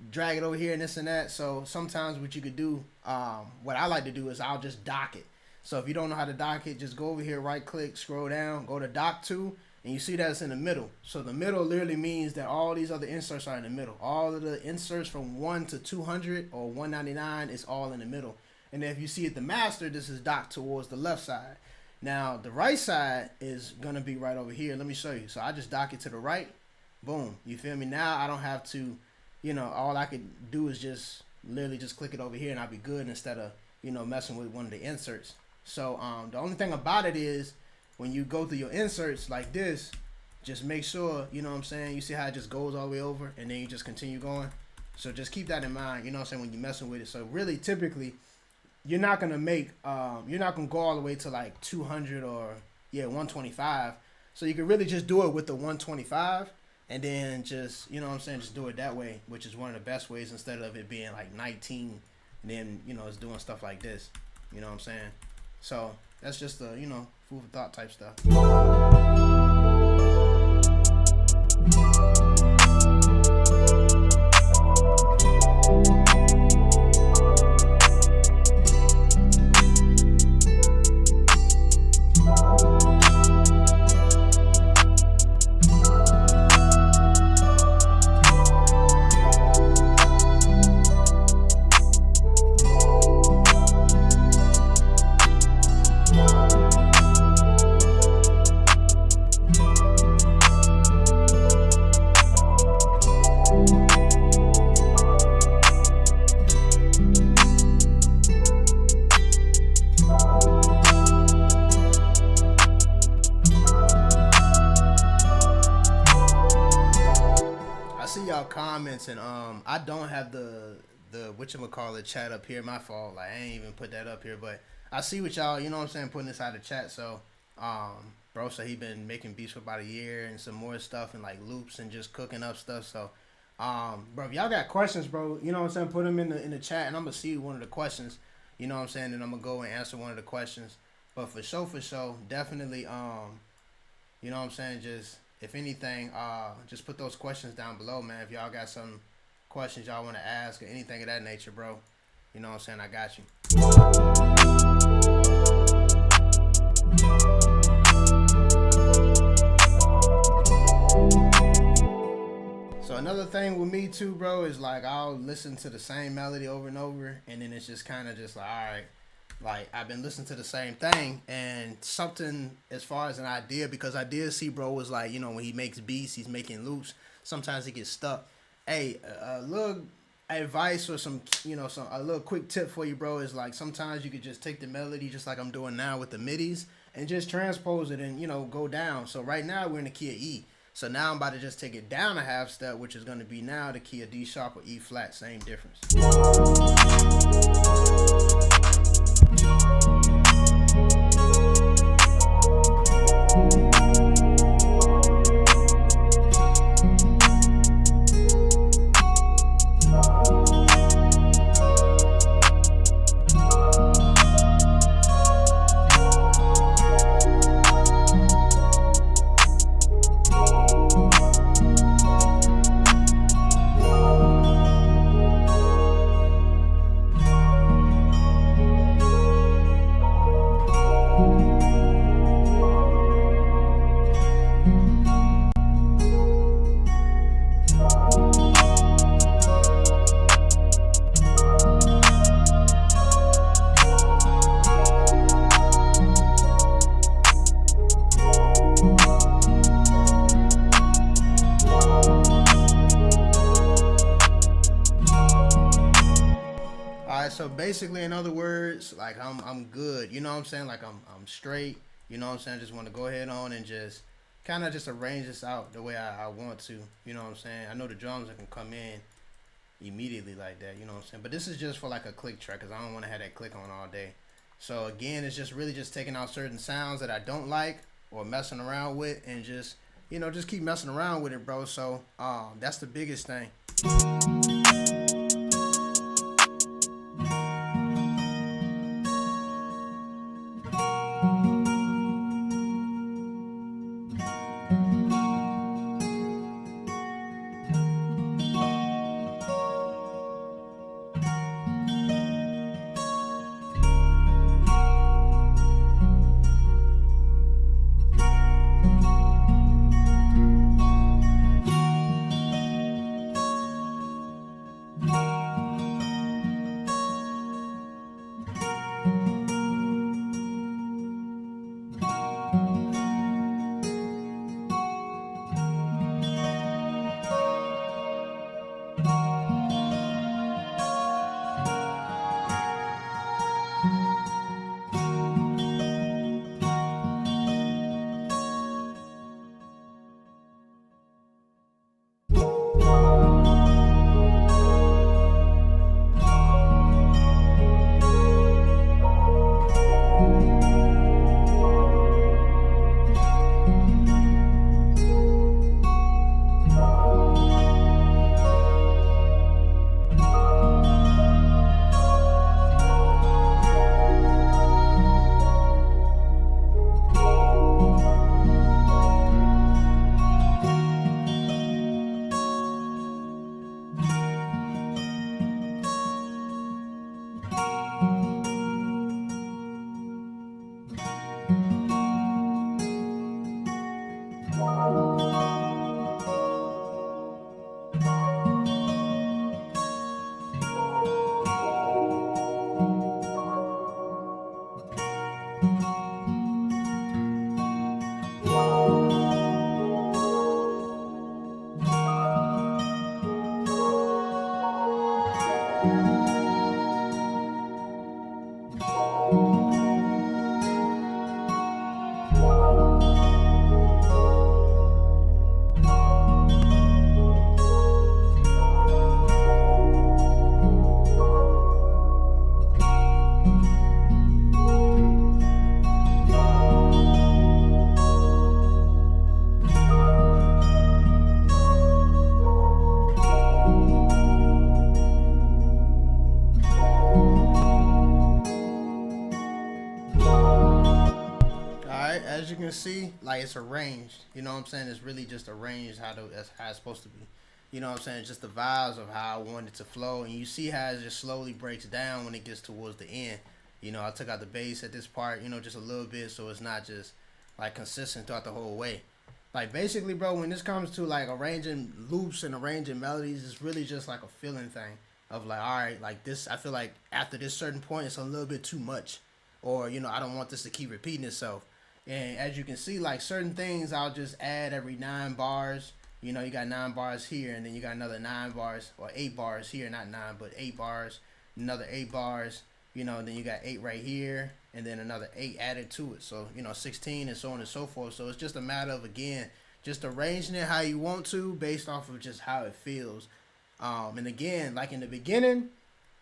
drag it over here and this and that. So sometimes what you could do, what I like to do is I'll just dock it. So if you don't know how to dock it, just go over here, right click, scroll down, go to dock to, and you see that it's in the middle. So the middle literally means that all these other inserts are in the middle. All of the inserts from 1 to 200 or 199 is all in the middle. And if you see it, the master, this is docked towards the left side. Now, the right side is going to be right over here. Let me show you. So I just dock it to the right. Boom. You feel me? Now I don't have to, you know, all I could do is just literally just click it over here and I'll be good instead of, you know, messing with one of the inserts. So the only thing about it is when you go through your inserts like this, just make sure, you know what I'm saying, you see how it just goes all the way over and then you just continue going. So just keep that in mind, you know what I'm saying, when you're messing with it. So really, typically, you're not gonna make you're not gonna go all the way to like 200 or 125. So you can really just do it with the 125 and then just, you know what I'm saying, just do it that way, which is one of the best ways instead of it being like 19 and then, you know, it's doing stuff like this. You know what I'm saying? So that's just the, you know, food for thought type stuff. I see y'all comments, and I don't have the whatchamacallit chat up here. My fault. Like I ain't even put that up here, but I see what y'all, you know what I'm saying, putting inside the chat. So bro, so he been making beats for about a year and some more stuff and like loops and just cooking up stuff. So bro, if y'all got questions, bro, you know what I'm saying, put them in the chat, and I'm gonna see one of the questions. You know what I'm saying, and I'm gonna go and answer one of the questions. But for sure, definitely you know what I'm saying, just if anything, just put those questions down below, man. If y'all got some questions y'all want to ask or anything of that nature, bro, you know what I'm saying, I got you. So another thing with me too, bro, is like I'll listen to the same melody over and over, and then it's just kind of just like, all right, like I've been listening to the same thing, and something as far as an idea, because I did see bro was like, you know, when he makes beats, he's making loops, sometimes he gets stuck. Hey, a little advice or some, you know, a little quick tip for you, bro, is like sometimes you could just take the melody just like I'm doing now with the midis and just transpose it and, you know, go down. So right now we're in the key of E. So now I'm about to just take it down a half step, which is going to be now the key of D sharp or E flat, same difference. So basically, in other words, like I'm good, you know what I'm saying, like I'm straight, you know what I'm saying. I just want to go ahead on and just kind of just arrange this out the way I want to, you know what I'm saying. I know the drums that can come in immediately like that, you know what I'm saying, but this is just for like a click track, because I don't want to have that click on all day. So again, it's just really just taking out certain sounds that I don't like or messing around with, and just, you know, just keep messing around with it, bro. So that's the biggest thing. Alright, as you can see, like it's arranged. You know what I'm saying? It's really just arranged that's how it's supposed to be. You know what I'm saying? It's just the vibes of how I want it to flow. And you see how it just slowly breaks down when it gets towards the end. You know, I took out the bass at this part, you know, just a little bit so it's not just like consistent throughout the whole way. Like basically, bro, when this comes to like arranging loops and arranging melodies, it's really just like a feeling thing of like, all right, like this, I feel like after this certain point, it's a little bit too much. Or, you know, I don't want this to keep repeating itself. And as you can see, like certain things I'll just add every 9 bars. You know, you got 9 bars here, and then you got another 9 bars, or 8 bars here, not 9, but 8 bars, another 8 bars, you know, and then you got 8 right here, and then another 8 added to it. So, you know, 16 and so on and so forth. So it's just a matter of, again, just arranging it how you want to based off of just how it feels. And again, like in the beginning,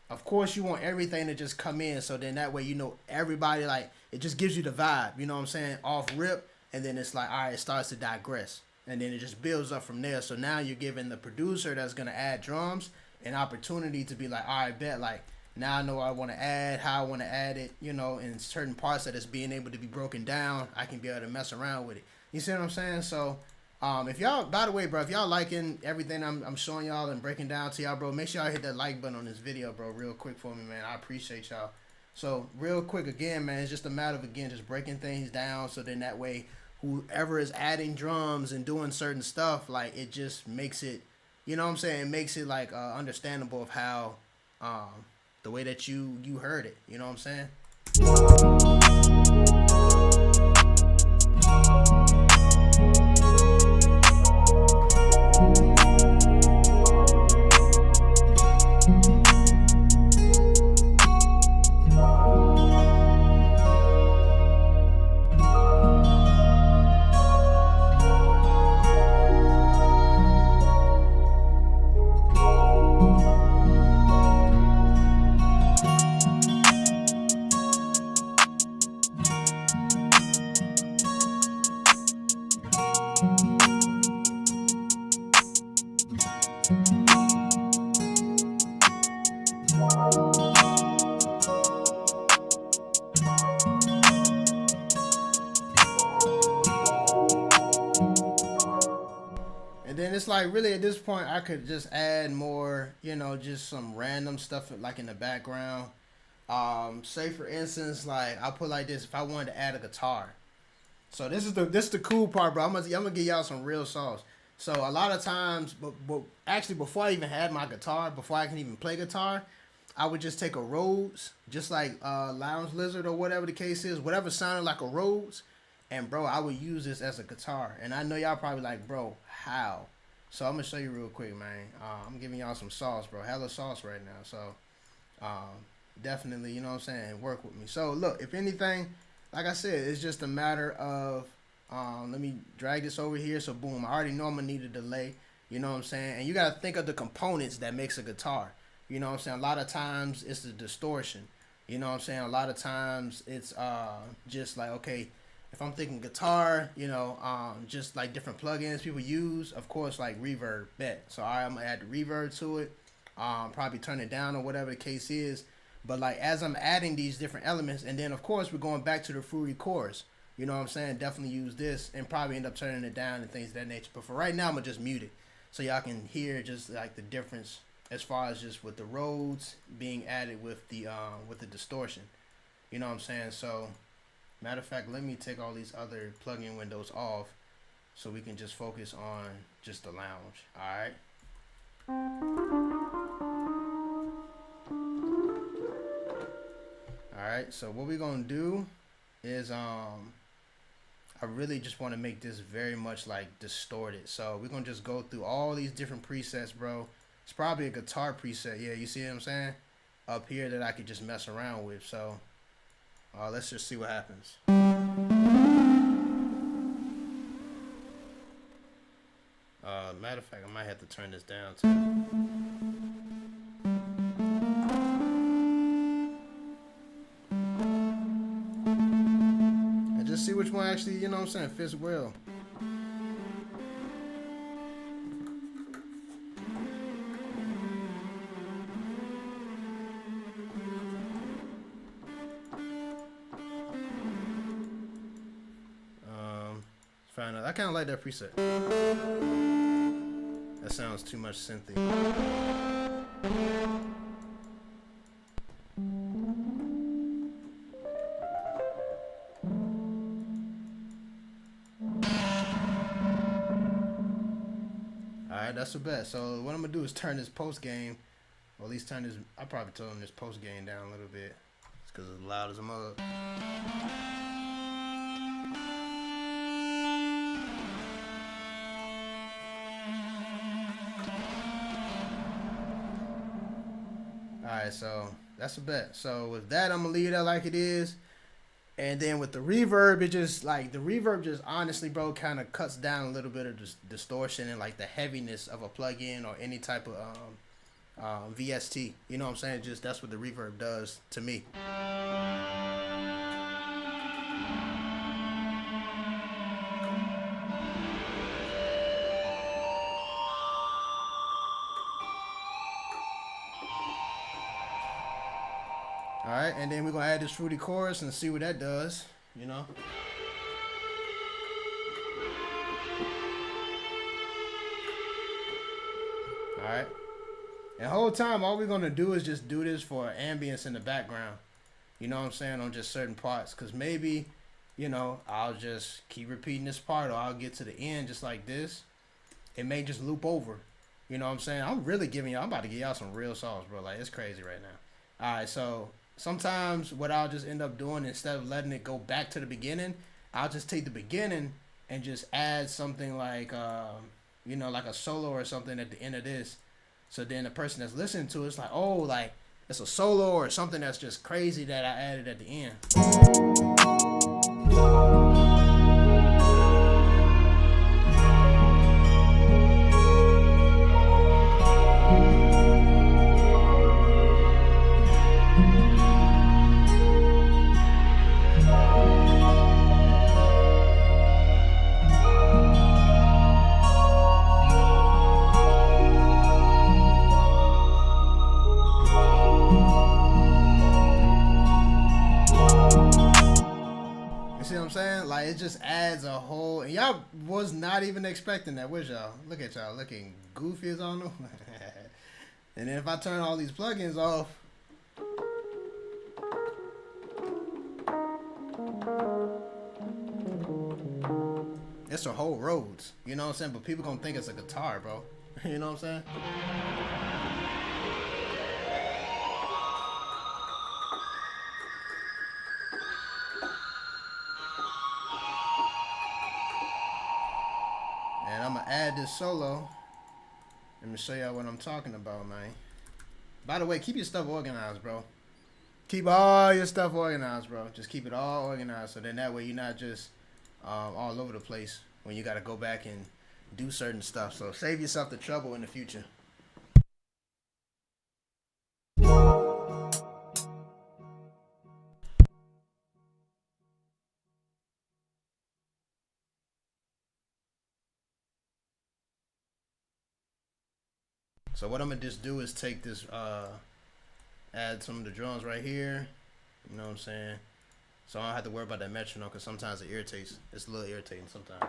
of course you want everything to just come in, so then that way you know everybody, like it just gives you the vibe, you know what I'm saying, off rip, and then it's like, all right, it starts to digress, and then it just builds up from there. So now you're giving the producer that's gonna add drums an opportunity to be like, all right, bet, like now I know what I want to add, how I want to add it, you know, in certain parts that it's being able to be broken down, I can be able to mess around with it. You see what I'm saying? So if y'all, by the way, bro, if y'all liking everything I'm showing y'all and breaking down to y'all, bro, make sure y'all hit that like button on this video, bro, real quick for me, man. I appreciate y'all. So real quick, again, man, it's just a matter of, again, just breaking things down, so then that way whoever is adding drums and doing certain stuff, like it just makes it, you know what I'm saying, it makes it like understandable of how the way that you heard it, you know what I'm saying? And then it's like, really at this point I could just add more, you know, just some random stuff like in the background. Say for instance, like I'll put like this, if I wanted to add a guitar. So this is the cool part, bro. I'm gonna give y'all some real sauce. So a lot of times, but actually before I even had my guitar, before I can even play guitar, I would just take a Rhodes, just like Lounge Lizard or whatever the case is, whatever sounded like a Rhodes, and bro, I would use this as a guitar. And I know y'all probably like, bro, how? So I'm gonna show you real quick, man. I'm giving y'all some sauce, bro. Hella sauce right now. So definitely, you know what I'm saying, work with me. So look, if anything, like I said, it's just a matter of let me drag this over here. So boom, I already know I'm gonna need a delay, you know what I'm saying? And you gotta think of the components that makes a guitar. You know what I'm saying? A lot of times it's the distortion. You know what I'm saying? A lot of times it's just like, okay, if I'm thinking guitar, you know, just like different plugins people use, of course, like reverb, bet. So I'm gonna add the reverb to it, probably turn it down or whatever the case is. But like as I'm adding these different elements, and then of course we're going back to the fruity chorus. You know what I'm saying? Definitely use this and probably end up turning it down and things of that nature. But for right now, I'm gonna just mute it so y'all can hear just like the difference as far as just with the Rhodes being added with the distortion. You know what I'm saying? So matter of fact, let me take all these other plugin windows off so we can just focus on just the lounge. Alright. Alright, so what we're gonna do is I really just want to make this very much like distorted. So we're gonna just go through all these different presets, bro. It's probably a guitar preset. Yeah, you see what I'm saying? Up here that I could just mess around with. So let's just see what happens. Matter of fact, I might have to turn this down too. And just see which one actually, you know what I'm saying, fits well. I kind of like that preset. That sounds too much synthy. Alright, that's the best. So what I'm gonna do is turn this post gain, or at least turn this, I probably told him this post gain down a little bit. It's because it's loud as a mug. Alright, so that's a bet. So with that, I'm gonna leave that like it is. And then with the reverb, it just like the reverb just honestly, bro, kind of cuts down a little bit of distortion and like the heaviness of a plugin or any type of VST. You know what I'm saying? Just that's what the reverb does to me. Alright, and then we're going to add this fruity chorus and see what that does, you know. Alright. And the whole time, all we're going to do is just do this for ambience in the background. You know what I'm saying? On just certain parts. Because maybe, you know, I'll just keep repeating this part or I'll get to the end just like this. It may just loop over. You know what I'm saying? I'm really giving y'all, I'm about to give y'all some real songs, bro. Like, it's crazy right now. Alright, so sometimes what I'll just end up doing, instead of letting it go back to the beginning, I'll just take the beginning and just add something like, you know, like a solo or something at the end of this. So then the person that's listening to it's like, oh, like it's a solo or something that's just crazy that I added at the end. Like it just adds a whole, and y'all was not even expecting that, was y'all? Look at y'all looking goofy as on them. And then if I turn all these plugins off, it's a whole Rhodes, you know what I'm saying? But people gonna think it's a guitar, bro. You know what I'm saying? And I'm gonna add this solo. Let me show y'all what I'm talking about, man. By the way, keep your stuff organized, bro. Keep all your stuff organized, bro. Just keep it all organized, so then that way you're not just all over the place when you gotta go back and do certain stuff. So save yourself the trouble in the future. So what I'm gonna just do is take this, add some of the drums right here. You know what I'm saying? So I don't have to worry about that metronome because sometimes it irritates. It's a little irritating sometimes.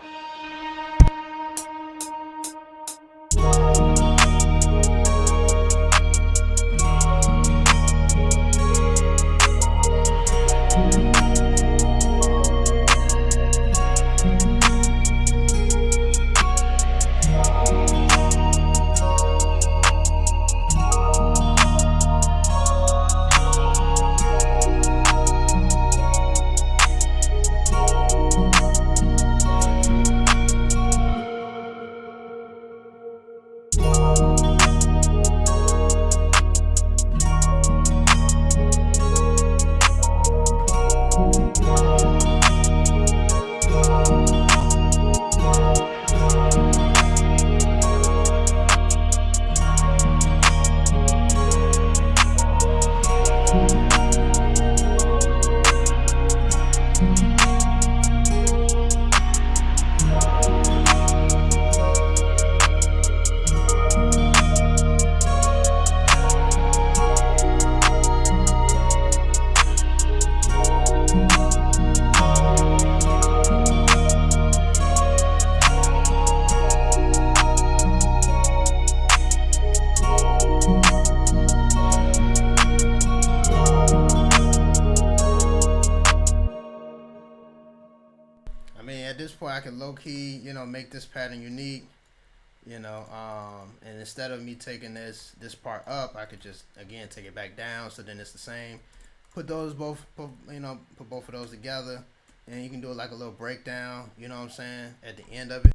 where I can low key, you know, make this pattern unique. You know, and instead of me taking this part up, I could just again take it back down, so then it's the same. Put those both, put both of those together, and you can do it like a little breakdown. You know what I'm saying? At the end of it.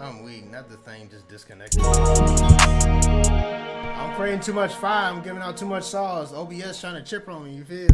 I'm weak, not the thing just disconnected. I'm creating too much fire, I'm giving out too much sauce. OBS trying to chip on me, you feel?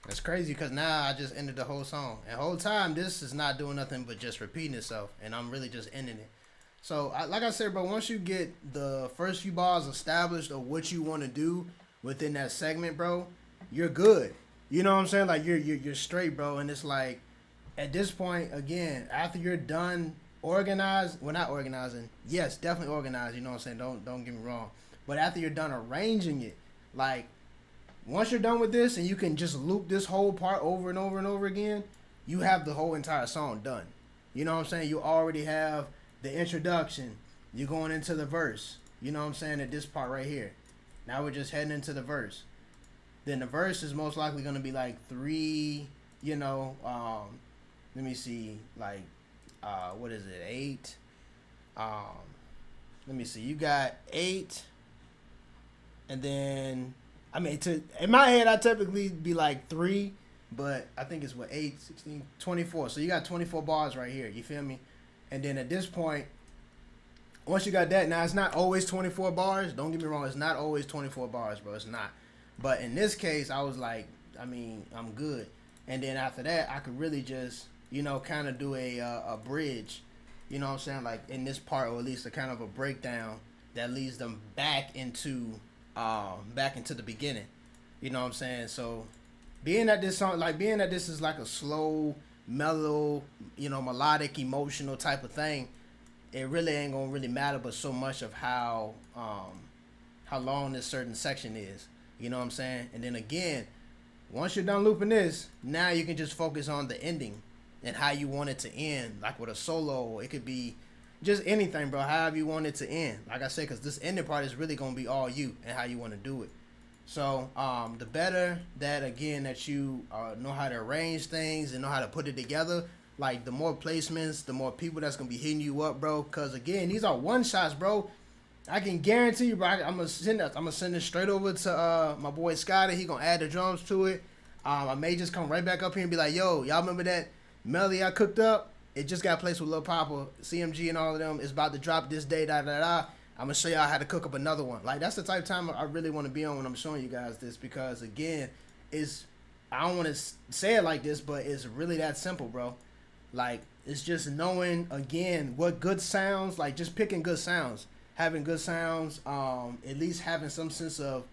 That's crazy because now I just ended the whole song. And the whole time, this is not doing nothing but just repeating itself. And I'm really just ending it. So, like I said, bro, once you get the first few bars established of what you want to do within that segment, bro, you're good. You know what I'm saying? Like, you're straight, bro. And it's like, at this point, again, after you're done not organizing. Yes, definitely organized. You know what I'm saying? Don't get me wrong. But after you're done arranging it, like, once you're done with this and you can just loop this whole part over and over and over again, you have the whole entire song done. You know what I'm saying? You already have the introduction. You're going into the verse. You know what I'm saying? At this part right here. Now we're just heading into the verse. Then the verse is most likely going to be like 3, let me see, like, what is it, 8? Let me see. You got 8, and then, I mean, in my head, I typically be like 3, but I think it's 8, 16, 24. So you got 24 bars right here. You feel me? And then at this point, once you got that, now it's not always 24 bars. Don't get me wrong. It's not always 24 bars, bro. It's not. But in this case, I was like, I mean, I'm good. And then after that, I could really just, kind of do a bridge. You know what I'm saying? Like in this part, or at least a kind of a breakdown that leads them back into the beginning. You know what I'm saying? So being that this is like a slow, mellow, melodic, emotional type of thing, it really ain't gonna really matter but so much of how long this certain section is. You know what I'm saying? And then again, once you're done looping this, now you can just focus on the ending and how you want it to end. Like with a solo, it could be just anything, bro, however you want it to end. Like I said, because this ending part is really going to be all you and how you want to do it. So the better that, again, that you know how to arrange things and know how to put it together, like the more placements, the more people that's going to be hitting you up, bro. Because, again, these are one-shots, bro. I can guarantee you, bro, I'm going to send it straight over to my boy Scotty. He going to add the drums to it. I may just come right back up here and be like, yo, y'all remember that melody I cooked up? It just got placed with Lil Papa, CMG, and all of them. It's about to drop this day, I'm going to show y'all how to cook up another one. Like, that's the type of time I really want to be on when I'm showing you guys this. Because, again, I don't want to say it like this, but it's really that simple, bro. Like, it's just knowing, again, what good sounds, like just picking good sounds. Having good sounds, at least having some sense of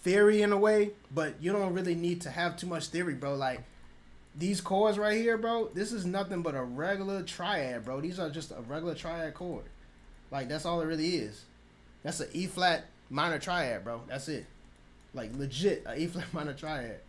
theory in a way. But you don't really need to have too much theory, bro. Like, these chords right here, bro, this is nothing but a regular triad, bro. These are just a regular triad chord. Like, that's all it really is. That's an E flat minor triad, bro. That's it. Like, legit, a E flat minor triad.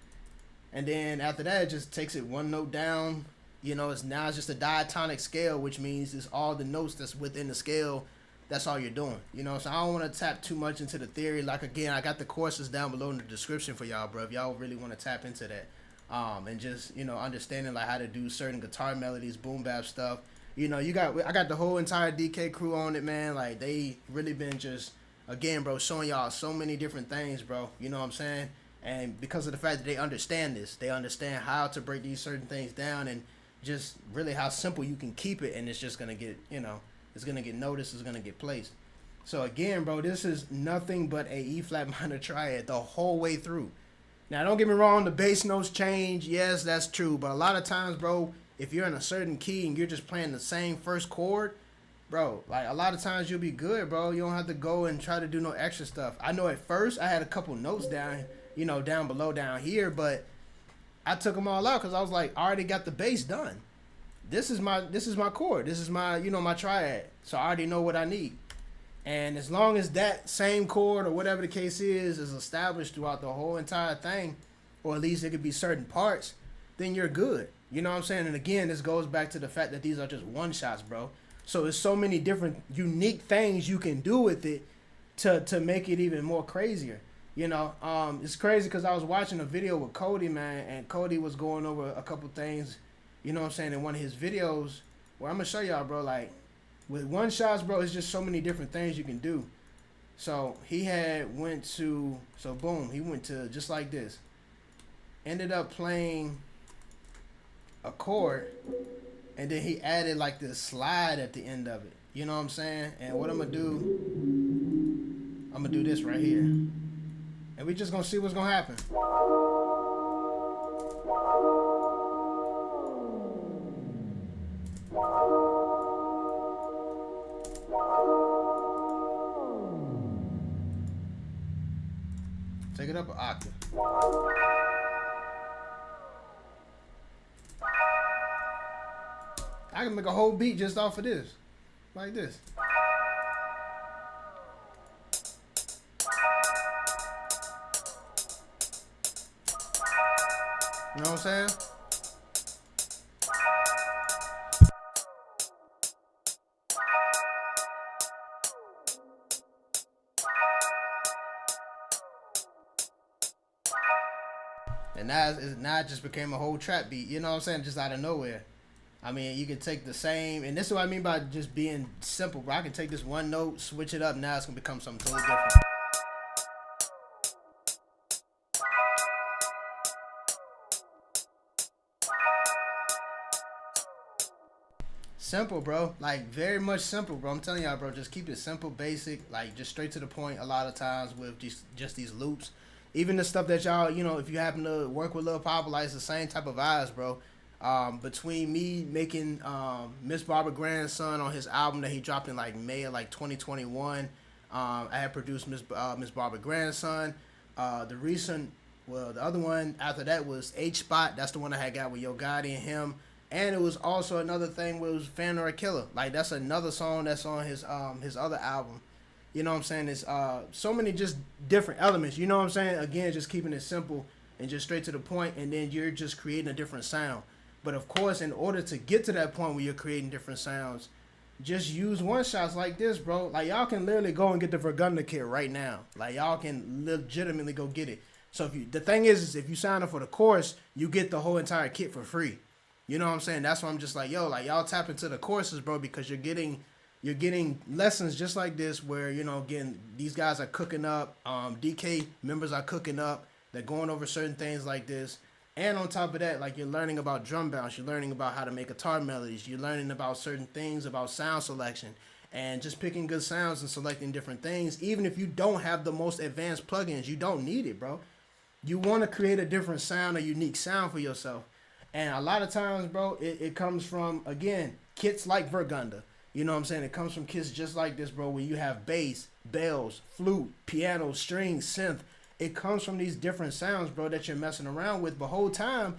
And then after that, it just takes it one note down. It's just a diatonic scale, which means it's all the notes that's within the scale that's all you're doing. You know, so I don't want to tap too much into the theory. Like again, I got the courses down below in the description for y'all, bro. If y'all really want to tap into that, and just understanding like how to do certain guitar melodies, boom bap stuff. I got the whole entire DK crew on it, man. Like they really been just again, bro, showing y'all so many different things, bro. You know what I'm saying? And because of the fact that they understand this, they understand how to break these certain things down and just really how simple you can keep it, and it's just gonna get it's gonna get noticed, it's gonna get placed. So again, bro, this is nothing but a E flat minor triad the whole way through. Now, don't get me wrong, the bass notes change. Yes, that's true. But a lot of times, bro, if you're in a certain key and you're just playing the same first chord, bro, like a lot of times you'll be good, bro. You don't have to go and try to do no extra stuff. I know at first I had a couple notes down, down below down here, but I took them all out because I was like, I already got the bass done. This is my chord. This is my, my triad. So I already know what I need. And as long as that same chord or whatever the case is established throughout the whole entire thing, or at least it could be certain parts, then you're good. You know what I'm saying? And again, this goes back to the fact that these are just one shots, bro. So there's so many different unique things you can do with it to make it even more crazier. It's crazy because I was watching a video with Cody, man, and Cody was going over a couple things, you know what I'm saying, in one of his videos where I'm going to show y'all, bro, like, with one shots, bro, it's just so many different things you can do. So he went to just like this. Ended up playing a chord, and then he added like this slide at the end of it. You know what I'm saying? And what I'm going to do this right here. And we just going to see what's going to happen. Take it up an octave. I can make a whole beat just off of this. Like this. You know what I'm saying? And now it just became a whole trap beat, you know what I'm saying? Just out of nowhere. I mean, you can take the same, and this is what I mean by just being simple, bro. I can take this one note, switch it up, now it's going to become something totally different. Simple, bro. Like, very much simple, bro. I'm telling y'all, bro, just keep it simple, basic, like, just straight to the point a lot of times with just these loops. Even the stuff that y'all, if you happen to work with Lil Papa, like, it's the same type of vibes, bro. Between me making Miss Barbara Grandson on his album that he dropped in, like, May of, like, 2021, I had produced Miss Barbara Grandson. The other one after that was H-Spot. That's the one I had got with Yo Gotti and him. And it was also another thing where it was Fan or a Killer. Like, that's another song that's on his other album. You know what I'm saying? It's so many just different elements. You know what I'm saying? Again, just keeping it simple and just straight to the point, and then you're just creating a different sound. But of course, in order to get to that point where you're creating different sounds, just use one shots like this, bro. Like, y'all can literally go and get the Vergunda kit right now. Like, y'all can legitimately go get it. So the thing is if you sign up for the course, you get the whole entire kit for free. You know what I'm saying? That's why I'm just like, yo, like, y'all tap into the courses, bro, because you're getting lessons just like this where, again, these guys are cooking up. DK members are cooking up. They're going over certain things like this. And on top of that, like, you're learning about drum bounce. You're learning about how to make guitar melodies. You're learning about certain things about sound selection and just picking good sounds and selecting different things. Even if you don't have the most advanced plugins, you don't need it, bro. You want to create a different sound, a unique sound for yourself. And a lot of times, bro, it comes from, again, kits like Vergunda. You know what I'm saying? It comes from kits just like this, bro, where you have bass, bells, flute, piano, strings, synth. It comes from these different sounds, bro, that you're messing around with. But whole time,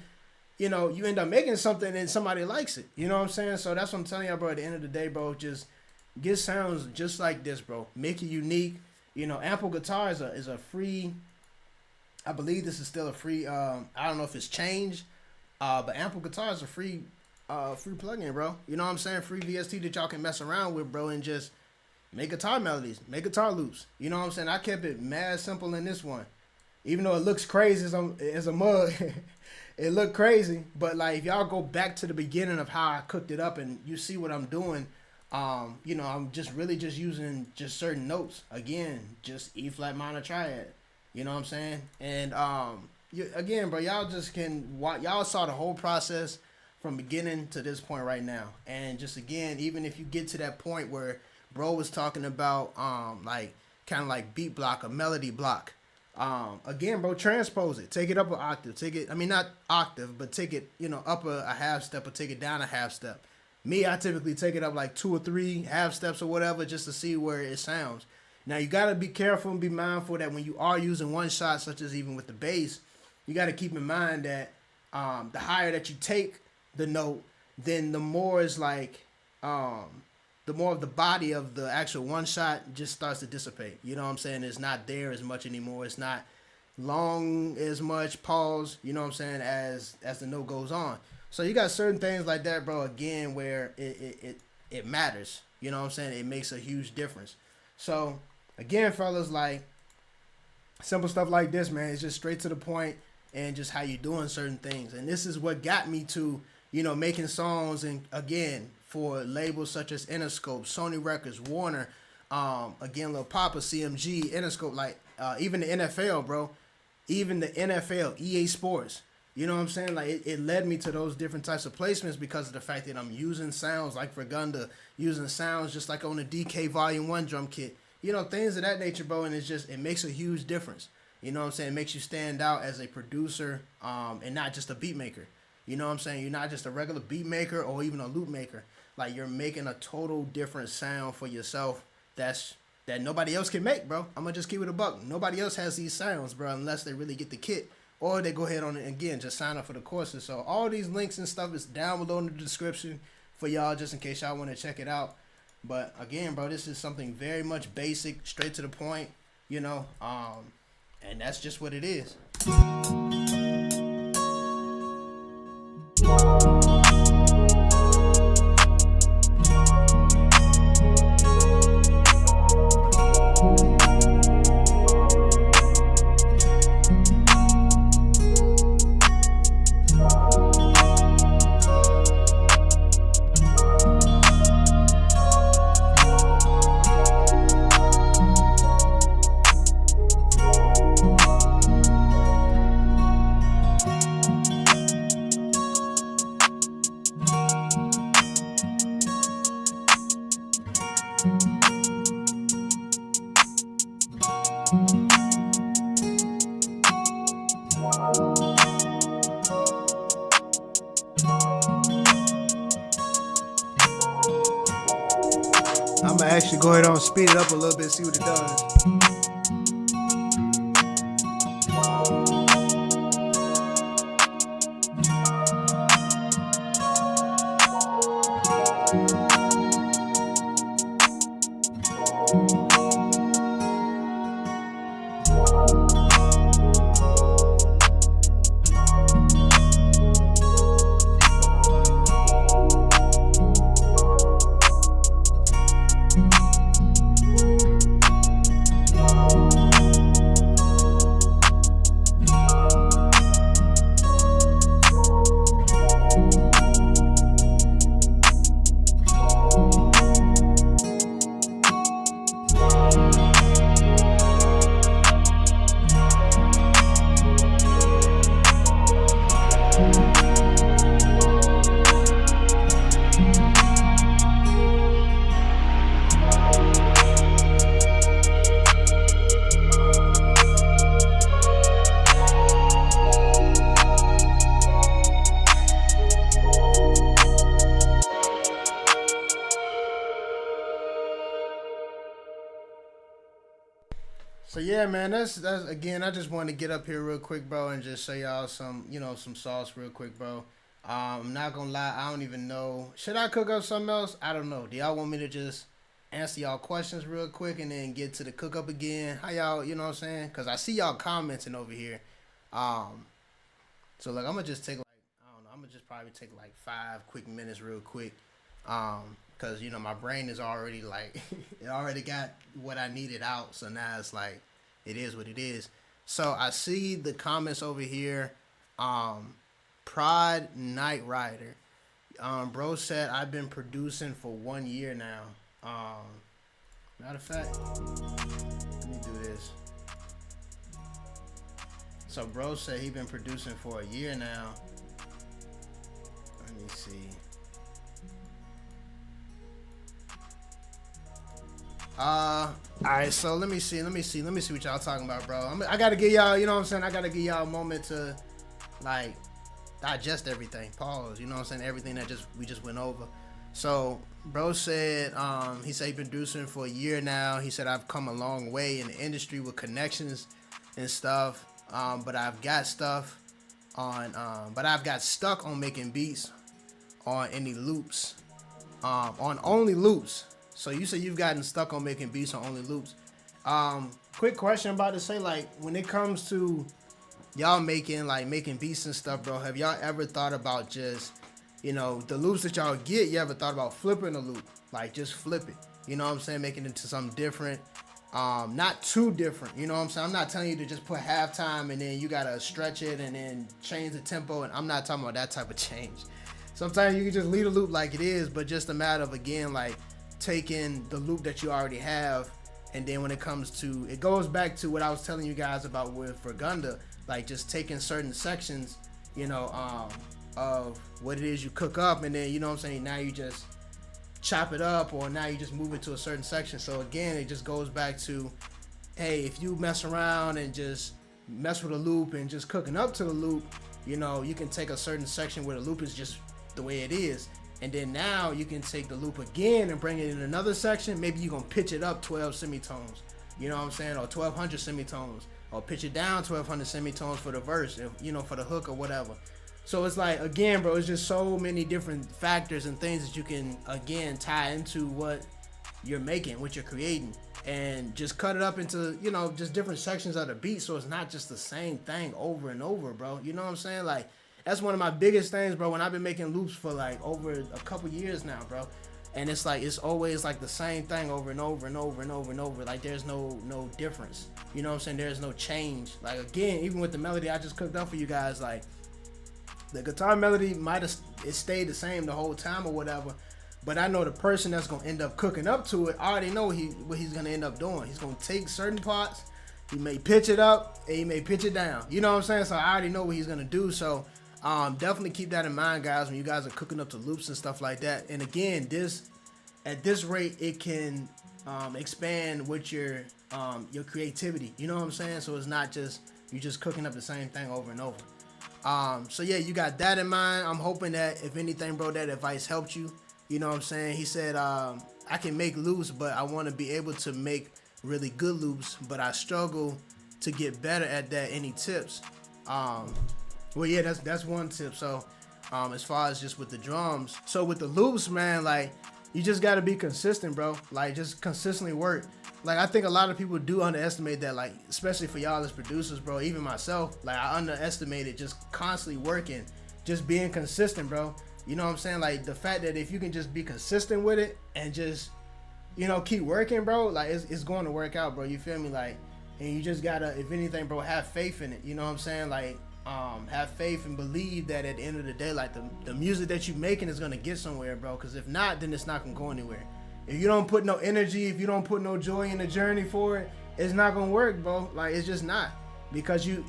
you end up making something and somebody likes it. You know what I'm saying? So that's what I'm telling y'all, bro. At the end of the day, bro, just get sounds just like this, bro. Make it unique. Ample Guitar is a free, I believe this is still a free, I don't know if it's changed, but Ample Guitar is a free plugin, bro. You know what I'm saying? Free VST that y'all can mess around with, bro, and just make guitar melodies, make guitar loops. You know what I'm saying? I kept it mad simple in this one, even though it looks crazy as a mug. It looked crazy, but like if y'all go back to the beginning of how I cooked it up and you see what I'm doing, I'm just really just using just certain notes. Again, just E flat minor triad. You know what I'm saying? And again, bro, y'all just can y'all saw the whole process from beginning to this point right now. And just again, even if you get to that point where bro was talking about like kind of like beat block or melody block. Again, bro, transpose it. Take it up an octave. Take it, I mean, not octave, but take it, up a half step or take it down a half step. Me, I typically take it up like 2 or 3 half steps or whatever just to see where it sounds. Now, you got to be careful and be mindful that when you are using one shot, such as even with the bass, you got to keep in mind that the higher that you take the note, then the more is like, the more of the body of the actual one shot just starts to dissipate. You know what I'm saying? It's not there as much anymore. It's not long as much pause, you know what I'm saying, as the note goes on. So you got certain things like that, bro, again, where it matters. You know what I'm saying? It makes a huge difference. So, again, fellas, like, simple stuff like this, man, it's just straight to the point and just how you doing certain things. And this is what got me to, making songs, and again, for labels such as Interscope, Sony Records, Warner, again, Lil Papa, CMG, Interscope, like even the NFL, bro, even the NFL, EA Sports. You know what I'm saying? Like it led me to those different types of placements because of the fact that I'm using sounds like Vergunda, using sounds just like on the DK Volume 1 drum kit. Things of that nature, bro, and it makes a huge difference. You know what I'm saying? It makes you stand out as a producer and not just a beat maker. You know what I'm saying? You're not just a regular beat maker or even a loop maker. Like you're making a total different sound for yourself that nobody else can make, bro. I'm gonna just keep it a buck. Nobody else has these sounds, bro, unless they really get the kit or they go ahead on it again, just sign up for the courses. So all these links and stuff is down below in the description for y'all, just in case y'all want to check it out. But again, bro, this is something very much basic, straight to the point, and that's just what it is. I'm gonna actually go ahead and speed it up a little bit, see what it does. So yeah, man, that's again. I just wanted to get up here real quick, bro, and just show y'all some sauce real quick, bro. I'm not gonna lie, I don't even know. Should I cook up something else? I don't know. Do y'all want me to just answer y'all questions real quick and then get to the cook up again? How y'all, you know what I'm saying? Cause I see y'all commenting over here. So like I'm gonna just take like, I don't know, I'm gonna just probably take like 5 quick minutes real quick. because you know my brain is already like it already got what I needed out. So now it's like it is what it is. So I see the comments over here. Pride Night Rider. Bro said I've been producing for 1 year now. Matter of fact, let me do this. So bro said he been producing for a year now. Let me see. Alright, so let me see what y'all talking about, bro. I gotta give y'all, you know what I'm saying? I gotta give y'all a moment to like digest everything. Pause, you know what I'm saying? Everything that we just went over. So bro said, he said he been producing for a year now. He said I've come a long way in the industry with connections and stuff. But I've got stuff on but I've got stuck on making beats on any loops. On only loops. So you said you've gotten stuck on making beats on only loops. Quick question I'm about to say, like when it comes to y'all making beats and stuff, bro, have y'all ever thought about just, you know, the loops that y'all get, you ever thought about flipping a loop? Like just flip it. You know what I'm saying? Making it into something different. Not too different, you know what I'm saying? I'm not telling you to just put halftime and then you gotta stretch it and then change the tempo, and I'm not talking about that type of change. Sometimes you can just leave the loop like it is, but just a matter of, again, like taking the loop that you already have, and then when it comes to, it goes back to what I was telling you guys about with Fergunda, like just taking certain sections, you know, of what it is you cook up, and then, you know what I'm saying, now you just chop it up, or now you just move it to a certain section. So again, it just goes back to, hey, if you mess around and just mess with a loop and just cooking up to the loop, you know, you can take a certain section where the loop is just the way it is, and then now you can take the loop again and bring it in another section. Maybe you're gonna pitch it up 12 semitones, you know what I'm saying, or 1200 semitones, or pitch it down 1200 semitones for the verse, if, you know, for the hook or whatever. So it's like, again, bro, it's just so many different factors and things that you can, again, tie into what you're making, what you're creating, and just cut it up into, you know, just different sections of the beat, so it's not just the same thing over and over, bro. You know what I'm saying? Like, that's one of my biggest things, bro, when I've been making loops for like over a couple years now, bro. And it's like, it's always like the same thing over and over and over and over and over. Like, there's no difference. You know what I'm saying? There's no change. Like, again, even with the melody I just cooked up for you guys, like, the guitar melody might have stayed the same the whole time or whatever, but I know the person that's gonna end up cooking up to it, I already know what he's gonna end up doing. He's gonna take certain parts, he may pitch it up, and he may pitch it down. You know what I'm saying? So I already know what he's gonna do. So definitely keep that in mind, guys, when you guys are cooking up to loops and stuff like that. And again, at this rate, it can expand with your creativity. You know what I'm saying? So it's not just you just cooking up the same thing over and over. So yeah, you got that in mind. I'm hoping that if anything, bro, that advice helped you. You know what I'm saying? He said, I can make loops, but I want to be able to make really good loops, but I struggle to get better at that. Any tips? Well, yeah, that's one tip. So, as far as just with the drums, so with the loops, man, like, you just got to be consistent, bro. Like, just consistently work. Like, I think a lot of people do underestimate that, like, especially for y'all as producers, bro, even myself, like, I underestimated just constantly working, just being consistent, bro. You know what I'm saying? Like, the fact that if you can just be consistent with it and just, you know, keep working, bro, like, it's going to work out, bro. You feel me? Like, and you just got to, if anything, bro, have faith in it. You know what I'm saying? Like, have faith and believe that at the end of the day, like, the music that you're making is going to get somewhere, bro. Because if not, then it's not going to go anywhere. If you don't put no energy, if you don't put no joy in the journey for it, it's not gonna work, bro. Like, it's just not, because you're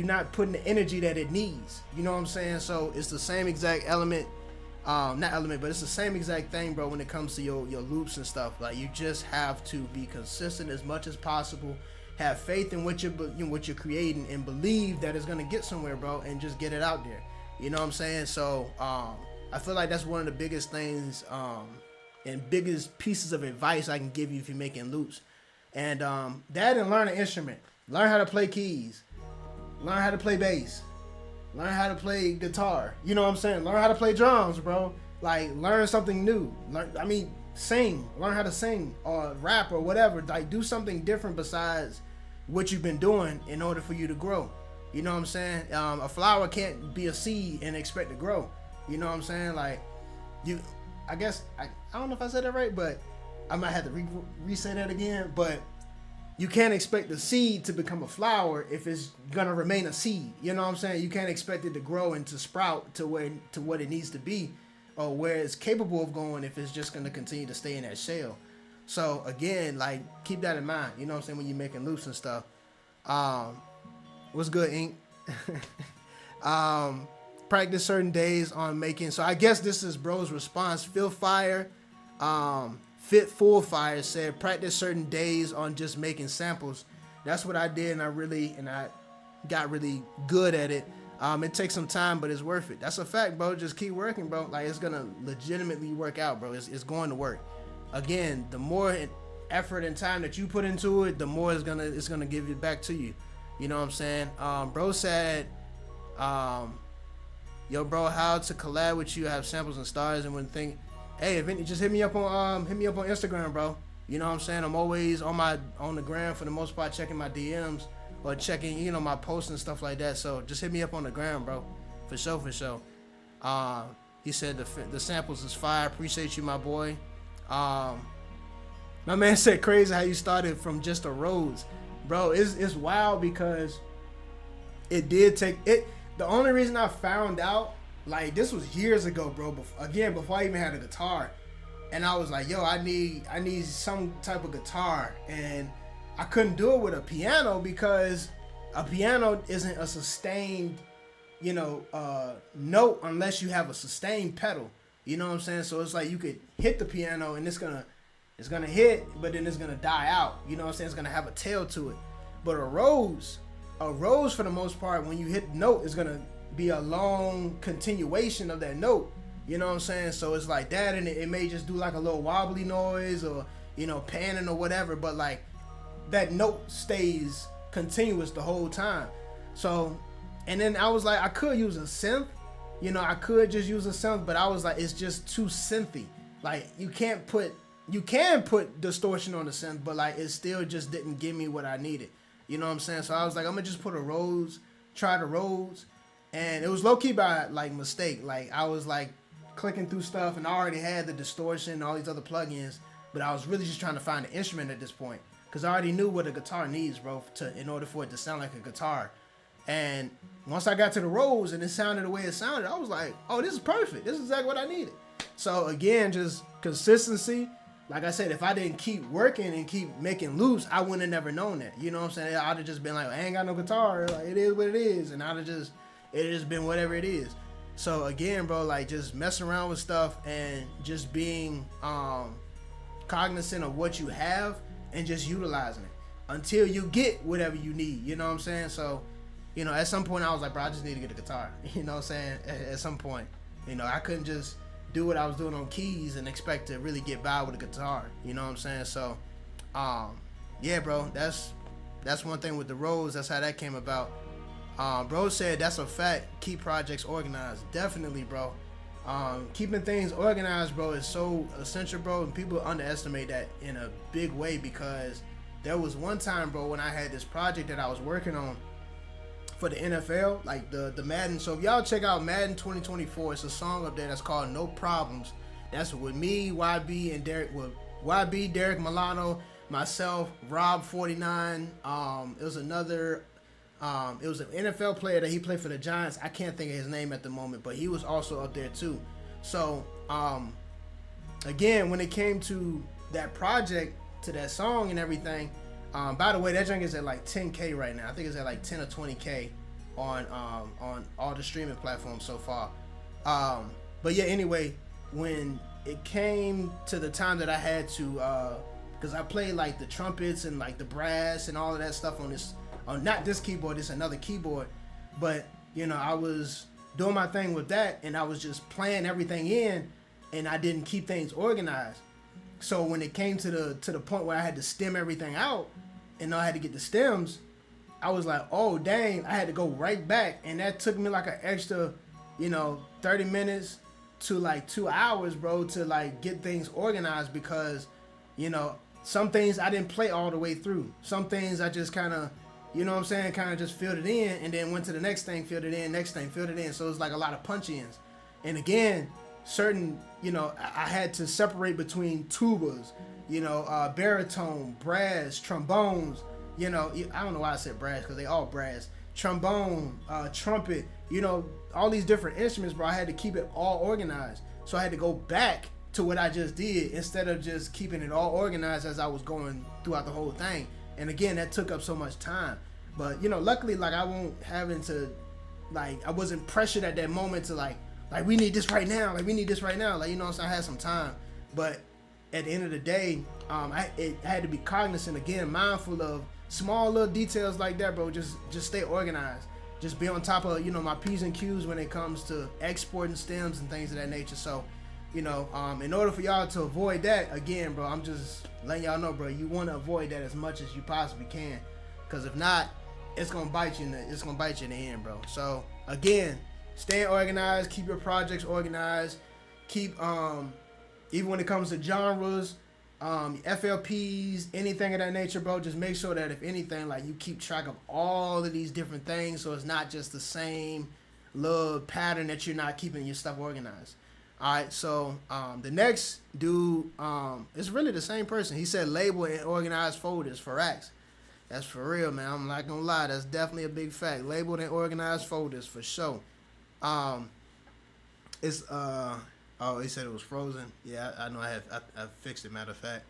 not putting the energy that it needs. You know what I'm saying? So it's the same exact element, not element, but it's the same exact thing, bro, when it comes to your loops and stuff. Like, you just have to be consistent as much as possible. Have faith in what you're creating, and believe that it's gonna get somewhere, bro, and just get it out there. You know what I'm saying? So I feel like that's one of the biggest things, and biggest pieces of advice I can give you if you're making loops. And that, and learn an instrument. Learn how to play keys. Learn how to play bass. Learn how to play guitar. You know what I'm saying? Learn how to play drums, bro. Like, learn something new. Sing. Learn how to sing or rap or whatever. Like, do something different besides what you've been doing in order for you to grow. You know what I'm saying? A flower can't be a seed and expect to grow. You know what I'm saying? Like, I guess I don't know if I said that right, but I might have to re-say that again. But you can't expect the seed to become a flower if it's gonna remain a seed. You know what I'm saying? You can't expect it to grow and to sprout to what it needs to be, or where it's capable of going if it's just gonna continue to stay in that shell. So again, like keep that in mind. You know what I'm saying, when you're making loops and stuff. What's good, Ink? Practice certain days on making. So I guess this is bro's response. Phil Fire, Fit Full Fire said practice certain days on just making samples. That's what I did, and I got really good at it. It takes some time, but it's worth it. That's a fact, bro. Just keep working, bro. Like it's gonna legitimately work out, bro. It's going to work. Again, the more effort and time that you put into it, the more it's gonna give it back to you. You know what I'm saying? Bro said, yo, bro, how to collab with you? I have samples and stars, and when think, hey, if any, just hit me up on Instagram, bro. You know what I'm saying? I'm always on the gram for the most part, checking my DMs or checking, you know, my posts and stuff like that. So just hit me up on the gram, bro, for sure. He said the samples is fire. Appreciate you, my boy. My man said crazy how you started from just a Rhodes, bro. It's wild because it did take it. The only reason I found out, like, this was years ago, bro. Before I even had a guitar, and I was like, yo, I need some type of guitar, and I couldn't do it with a piano because a piano isn't a sustained, you know, note unless you have a sustained pedal. You know what I'm saying? So it's like you could hit the piano and it's gonna hit, but then it's gonna die out. You know what I'm saying? It's gonna have a tail to it. But a Rhodes for the most part, when you hit the note, is gonna be a long continuation of that note. You know what I'm saying? So it's like that, and it may just do like a little wobbly noise or, you know, panning or whatever, but like that note stays continuous the whole time. So, and then I was like, I could use a synth. You know, I could just use a synth, but I was like, it's just too synthy. Like you can put distortion on the synth, but like it still just didn't give me what I needed. You know what I'm saying? So I was like, I'm gonna just put a Rhodes, try the Rhodes, and it was low key by like mistake. Like I was like clicking through stuff and I already had the distortion and all these other plugins, but I was really just trying to find an instrument at this point because I already knew what a guitar needs, bro, in order for it to sound like a guitar. And once I got to the Rhodes and it sounded the way it sounded, I was like, oh, this is perfect. This is exactly what I needed. So again, just consistency. Like I said, if I didn't keep working and keep making loops, I wouldn't have never known that. You know what I'm saying? I'd have just been like, I ain't got no guitar. Like, it is what it is. And it just been whatever it is. So again, bro, like just messing around with stuff and just being cognizant of what you have and just utilizing it until you get whatever you need. You know what I'm saying? So, you know, at some point I was like, bro, I just need to get a guitar. You know what I'm saying? At some point, you know, I couldn't just do what I was doing on keys and expect to really get by with a guitar. You know what I'm saying? So, yeah, bro, that's one thing with the Rhodes. That's how that came about. Bro said that's a fact. Keep projects organized. Definitely, bro. Keeping things organized, bro, is so essential, bro, and people underestimate that in a big way because there was one time, bro, when I had this project that I was working on for the NFL, like the Madden. So if y'all check out Madden 2024, it's a song up there that's called No Problems. That's with me, YB, and Derek, with YB, Derek Milano, myself, Rob 49. It was another, it was an NFL player that he played for the Giants. I can't think of his name at the moment, but he was also up there too. So again, when it came to that project, to that song and everything, by the way, that junk is at like 10K right now. I think it's at like 10 or 20K on all the streaming platforms so far. But yeah, anyway, when it came to the time that I had to, because I played like the trumpets and like the brass and all of that stuff on not this keyboard, it's another keyboard. But you know, I was doing my thing with that, and I was just playing everything in, and I didn't keep things organized. So when it came to the point where I had to stem everything out, and I had to get the stems, I was like, oh dang, I had to go right back, and that took me like an extra, 30 minutes to like 2 hours, bro, to like get things organized because, some things I didn't play all the way through. Some things I just kind of, kind of just filled it in, and then went to the next thing, filled it in, next thing, filled it in. So it was like a lot of punch ins. And again, certain, I had to separate between tubas, baritone, brass, trombones. I don't know why I said brass because they all brass. Trombone, trumpet, all these different instruments, bro. I had to keep it all organized. So I had to go back to what I just did instead of just keeping it all organized as I was going throughout the whole thing. And again, that took up so much time. But luckily, like I won't having to, like I wasn't pressured at that moment to like we need this right now, like we need this right now, like so I had some time. But at the end of the day, I had to be cognizant again, mindful of small little details like that, bro. Just stay organized. Just be on top of my P's and Q's when it comes to exporting stems and things of that nature. So, in order for y'all to avoid that, again, bro, I'm just letting y'all know, bro, you want to avoid that as much as you possibly can, because if not, it's gonna bite you. It's gonna bite you in the end, bro. So again, stay organized. Keep your projects organized. Keep even when it comes to genres, FLPs, anything of that nature, bro. Just make sure that if anything, like you keep track of all of these different things, so it's not just the same little pattern that you're not keeping your stuff organized. All right, so the next dude, it's really the same person. He said label and organize folders for racks. That's for real, man. I'm not gonna lie. That's definitely a big fact. Labeled and organized folders for sure. It's oh, he said it was frozen. Yeah, I know. I fixed it. Matter of fact,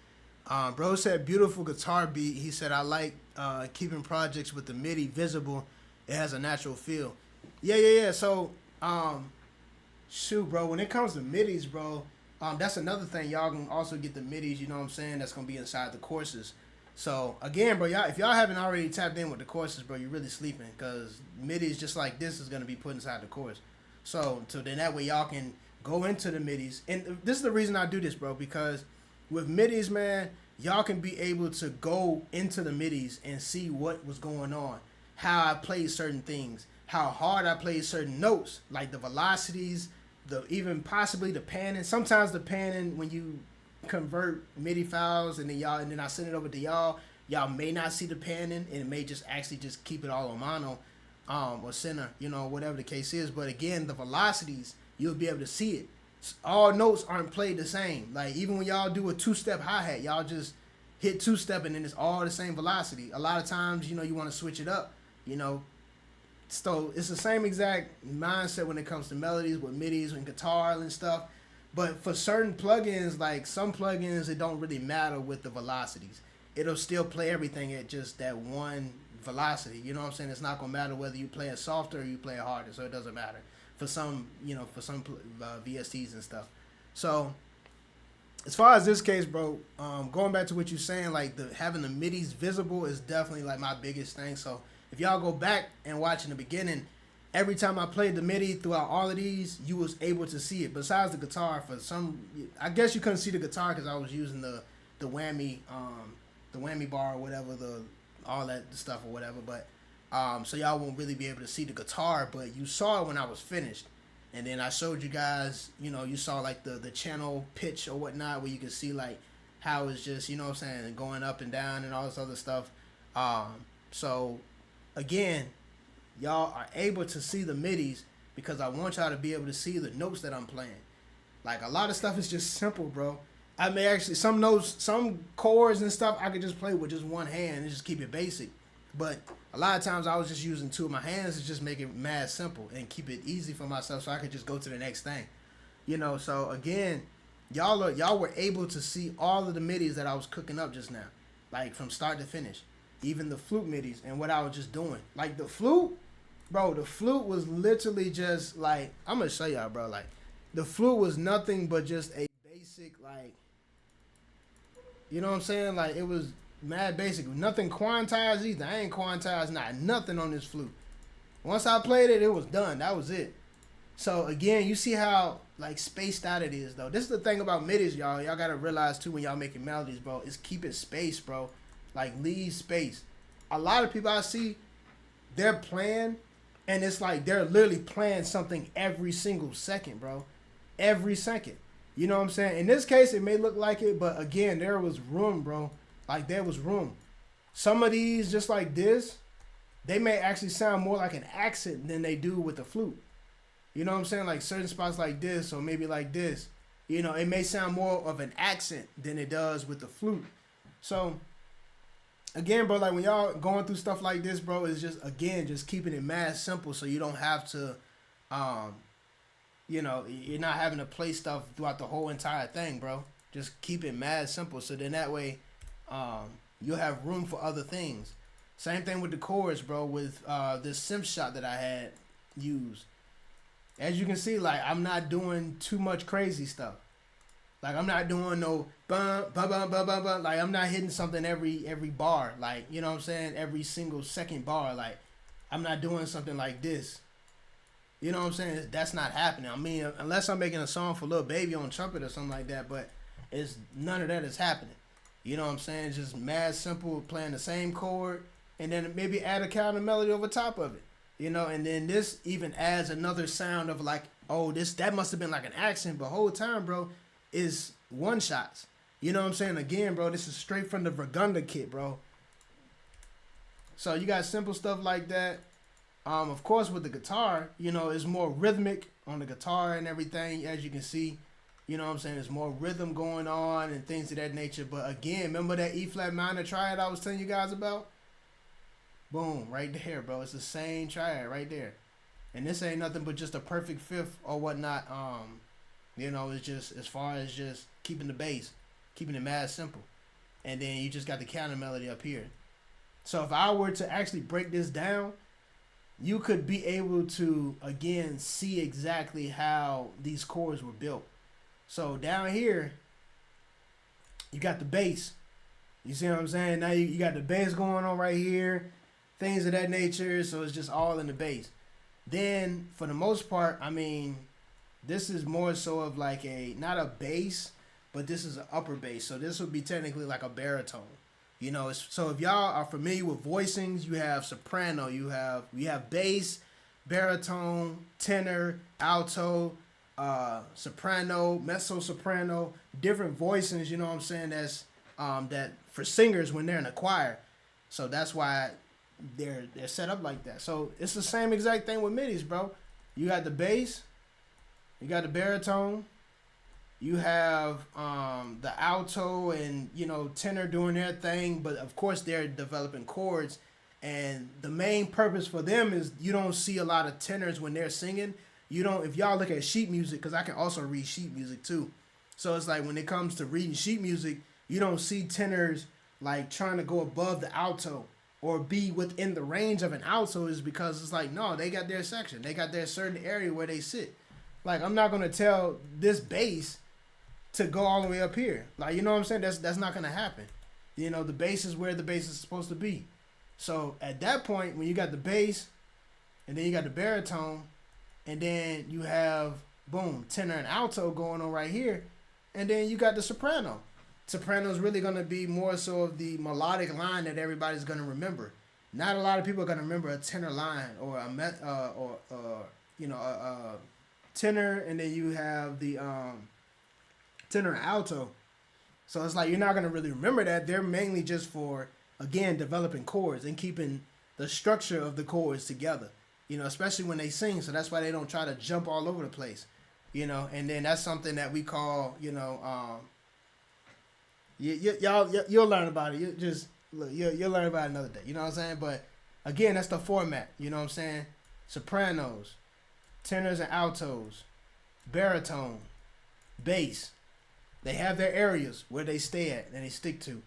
bro said beautiful guitar beat. He said I like keeping projects with the MIDI visible. It has a natural feel. Yeah. So shoot, bro. When it comes to MIDIs, bro, that's another thing. Y'all can also get the MIDIs. You know what I'm saying? That's gonna be inside the courses. So again, bro, if y'all haven't already tapped in with the courses, bro, you're really sleeping, because MIDIs just like this is gonna be put inside the course. So then that way y'all can go into the MIDIs, and this is the reason I do this, bro, because with MIDIs, man, y'all can be able to go into the MIDIs and see what was going on, how I played certain things, how hard I played certain notes, like the velocities, even possibly the panning. Sometimes the panning, when you convert MIDI files and then I send it over to y'all may not see the panning, and it may just actually just keep it all on mono or center, whatever the case is. But again, the velocities, you'll be able to see it. All notes aren't played the same. Like even when y'all do a two-step hi-hat, y'all just hit two-step and then it's all the same velocity. A lot of times, you want to switch it up, so it's the same exact mindset when it comes to melodies with MIDIs and guitar and stuff. But for certain plugins, like some plugins, it don't really matter with the velocities. It'll still play everything at just that one velocity. You know what I'm saying? It's not gonna matter whether you play it softer or you play it harder. So it doesn't matter for some, VSTs and stuff. So as far as this case, bro, going back to what you're saying, like having the MIDIs visible is definitely like my biggest thing. So if y'all go back and watch in the beginning, every time I played the MIDI throughout all of these, you was able to see it. Besides the guitar, I guess you couldn't see the guitar because I was using the whammy bar or whatever, all that stuff or whatever. But so y'all won't really be able to see the guitar, but you saw it when I was finished. And then I showed you guys, you saw like the channel pitch or whatnot, where you can see like how it's just, going up and down and all this other stuff. So again, y'all are able to see the MIDIs because I want y'all to be able to see the notes that I'm playing. Like a lot of stuff is just simple, bro. I may actually, some notes, some chords and stuff I could just play with just one hand and just keep it basic. But a lot of times I was just using two of my hands to just make it mad simple and keep it easy for myself so I could just go to the next thing. So again, y'all were able to see all of the MIDIs that I was cooking up just now. Like from start to finish. Even the flute MIDIs and what I was just doing. Like the flute, bro, the flute was literally just like, I'm going to show y'all, bro. Like the flute was nothing but just a basic, like, you know what I'm saying? Like it was mad basic. Nothing quantized either. I ain't quantized nothing on this flute. Once I played it, it was done. That was it. So again, you see how like spaced out it is though. This is the thing about MIDIs, y'all. Y'all got to realize too when y'all making melodies, bro, is keep it spaced, bro. Like leave space. A lot of people I see, they're playing, and it's like they're literally playing something every single second, bro. Every second. You know what I'm saying? In this case, it may look like it, but again, there was room, bro. Like there was room. Some of these, just like this, they may actually sound more like an accent than they do with the flute. You know what I'm saying? Like certain spots like this or maybe like this. You know, it may sound more of an accent than it does with the flute. So again, bro, like when y'all going through stuff like this, bro, it's just again just keeping it mad simple so you don't have to um you know, you're not having to play stuff throughout the whole entire thing, bro. Just keep it mad simple so then that way you'll have room for other things. Same thing with the chords, bro, with this synth shot that I had used. As you can see, like I'm not doing too much crazy stuff. Like I'm not doing no bum bum bum bum bum bum. Like I'm not hitting something every bar. Like you know what I'm saying? Every single second bar. Like I'm not doing something like this. You know what I'm saying? That's not happening. I mean, unless I'm making a song for Lil Baby on trumpet or something like that. But it's none of that is happening. You know what I'm saying? It's just mad simple, playing the same chord, and then maybe add a counter melody over top of it. You know, and then this even adds another sound of like, oh, that must have been like an accent, but whole time, bro, is one shots. You know what I'm saying? Again, bro, this is straight from the Vergunda kit, bro. So you got simple stuff like that. Of course, with the guitar, you know, it's more rhythmic on the guitar and everything, as you can see. You know what I'm saying? There's more rhythm going on and things of that nature. But again, remember that E flat minor triad I was telling you guys about? Boom, right there, bro. It's the same triad right there. And this ain't nothing but just a perfect fifth or whatnot. You know, it's just as far as just keeping the bass, keeping it mad simple. And then you just got the counter melody up here. So if I were to actually break this down, you could be able to, again, see exactly how these chords were built. So down here, you got the bass. You see what I'm saying? Now you got the bass going on right here. Things of that nature, so it's just all in the bass. Then, for the most part, I mean, this is more so of like not a bass, but this is an upper bass. So this would be technically like a baritone. You know, so if y'all are familiar with voicings, you have soprano, you have bass, baritone, tenor, alto, soprano, mezzo soprano, different voicings. You know what I'm saying? That's that for singers when they're in a choir. So that's why they're set up like that. So it's the same exact thing with midis, bro. You got the bass, you got the baritone, you have the alto and you know tenor doing their thing, but of course they're developing chords, and the main purpose for them is you don't see a lot of tenors when they're singing. You don't, if y'all look at sheet music, because I can also read sheet music too. So it's like when it comes to reading sheet music, you don't see tenors like trying to go above the alto or be within the range of an alto, is because it's like, no, they got their section. They got their certain area where they sit. Like, I'm not going to tell this bass to go all the way up here. Like, you know what I'm saying? That's not going to happen. You know, the bass is where the bass is supposed to be. So, at that point, when you got the bass, and then you got the baritone, and then you have, boom, tenor and alto going on right here, and then you got the soprano. Soprano is really going to be more so of the melodic line that everybody's going to remember. Not a lot of people are going to remember a tenor line or a tenor, and then you have the tenor and alto. So it's like you're not going to really remember that. They're mainly just for, again, developing chords and keeping the structure of the chords together. You know, especially when they sing. So that's why they don't try to jump all over the place. You know, and then that's something that we call, you know, you'll learn about it. You'll learn about it another day. You know what I'm saying? But again, that's the format. You know what I'm saying? Sopranos, tenors and altos, baritone, bass. They have their areas where they stay at and they stick to.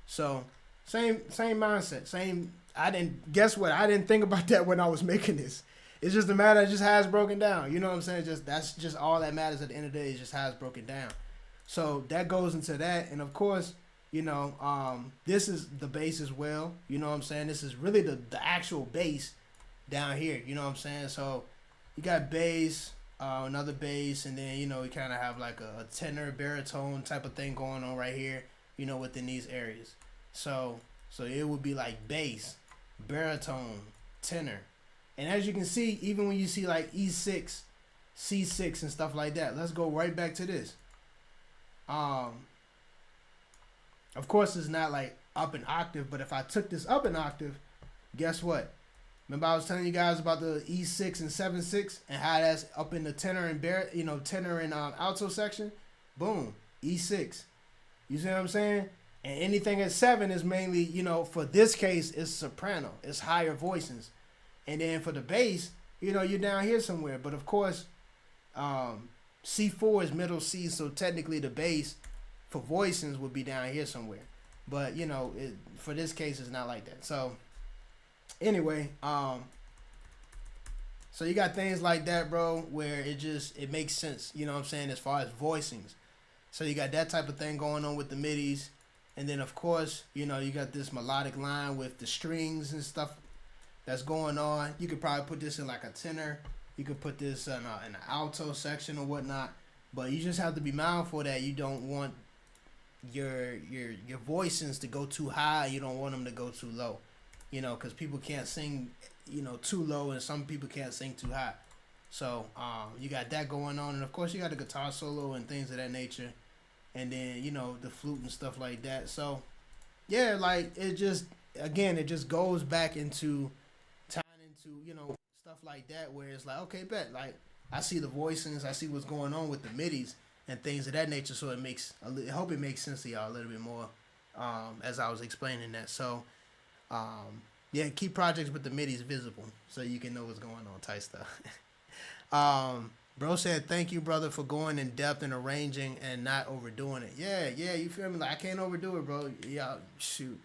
So same mindset. Same. Guess what? I didn't think about that when I was making this. It's just a matter of just how it's broken down. You know what I'm saying? That's just all that matters at the end of the day is just how it's broken down. So that goes into that, and of course, you know, this is the bass as well. You know what I'm saying? This is really the actual bass down here. You know what I'm saying? So you got bass, another bass, and then you know we kind of have like a tenor, baritone type of thing going on right here. You know, within these areas. So it would be like bass, baritone, tenor, and as you can see, even when you see like E6, C6, and stuff like that. Let's go right back to this. Of course, it's not like up an octave, but if I took this up an octave, guess what? Remember I was telling you guys about the E6 and 7/6 and how that's up in the tenor and tenor and alto section. Boom, E6. You see what I'm saying? And anything at 7 is mainly, for this case, it's soprano. It's higher voicings. And then for the bass, you're down here somewhere. But of course, C4 is middle C, so technically the bass for voicings would be down here somewhere. But for this case, it's not like that. So anyway, so you got things like that, bro, where it makes sense. You know what I'm saying, as far as voicings. So you got that type of thing going on with the midis. And then, of course, you got this melodic line with the strings and stuff that's going on. You could probably put this in like a tenor. You could put this in an alto section or whatnot. But you just have to be mindful that you don't want your voicings to go too high. You don't want them to go too low. Because people can't sing, too low, and some people can't sing too high. So you got that going on. And, of course, you got the guitar solo and things of that nature. And then, the flute and stuff like that. So, yeah, like, it just goes back into tying into, stuff like that where it's like, okay, bet. Like, I see the voicings. I see what's going on with the midis and things of that nature. So I hope it makes sense to y'all a little bit more as I was explaining that. So, yeah, keep projects with the midis visible so you can know what's going on type stuff. Bro said, thank you, brother, for going in depth and arranging and not overdoing it. Yeah, you feel me? Like, I can't overdo it, bro. Yeah, shoot.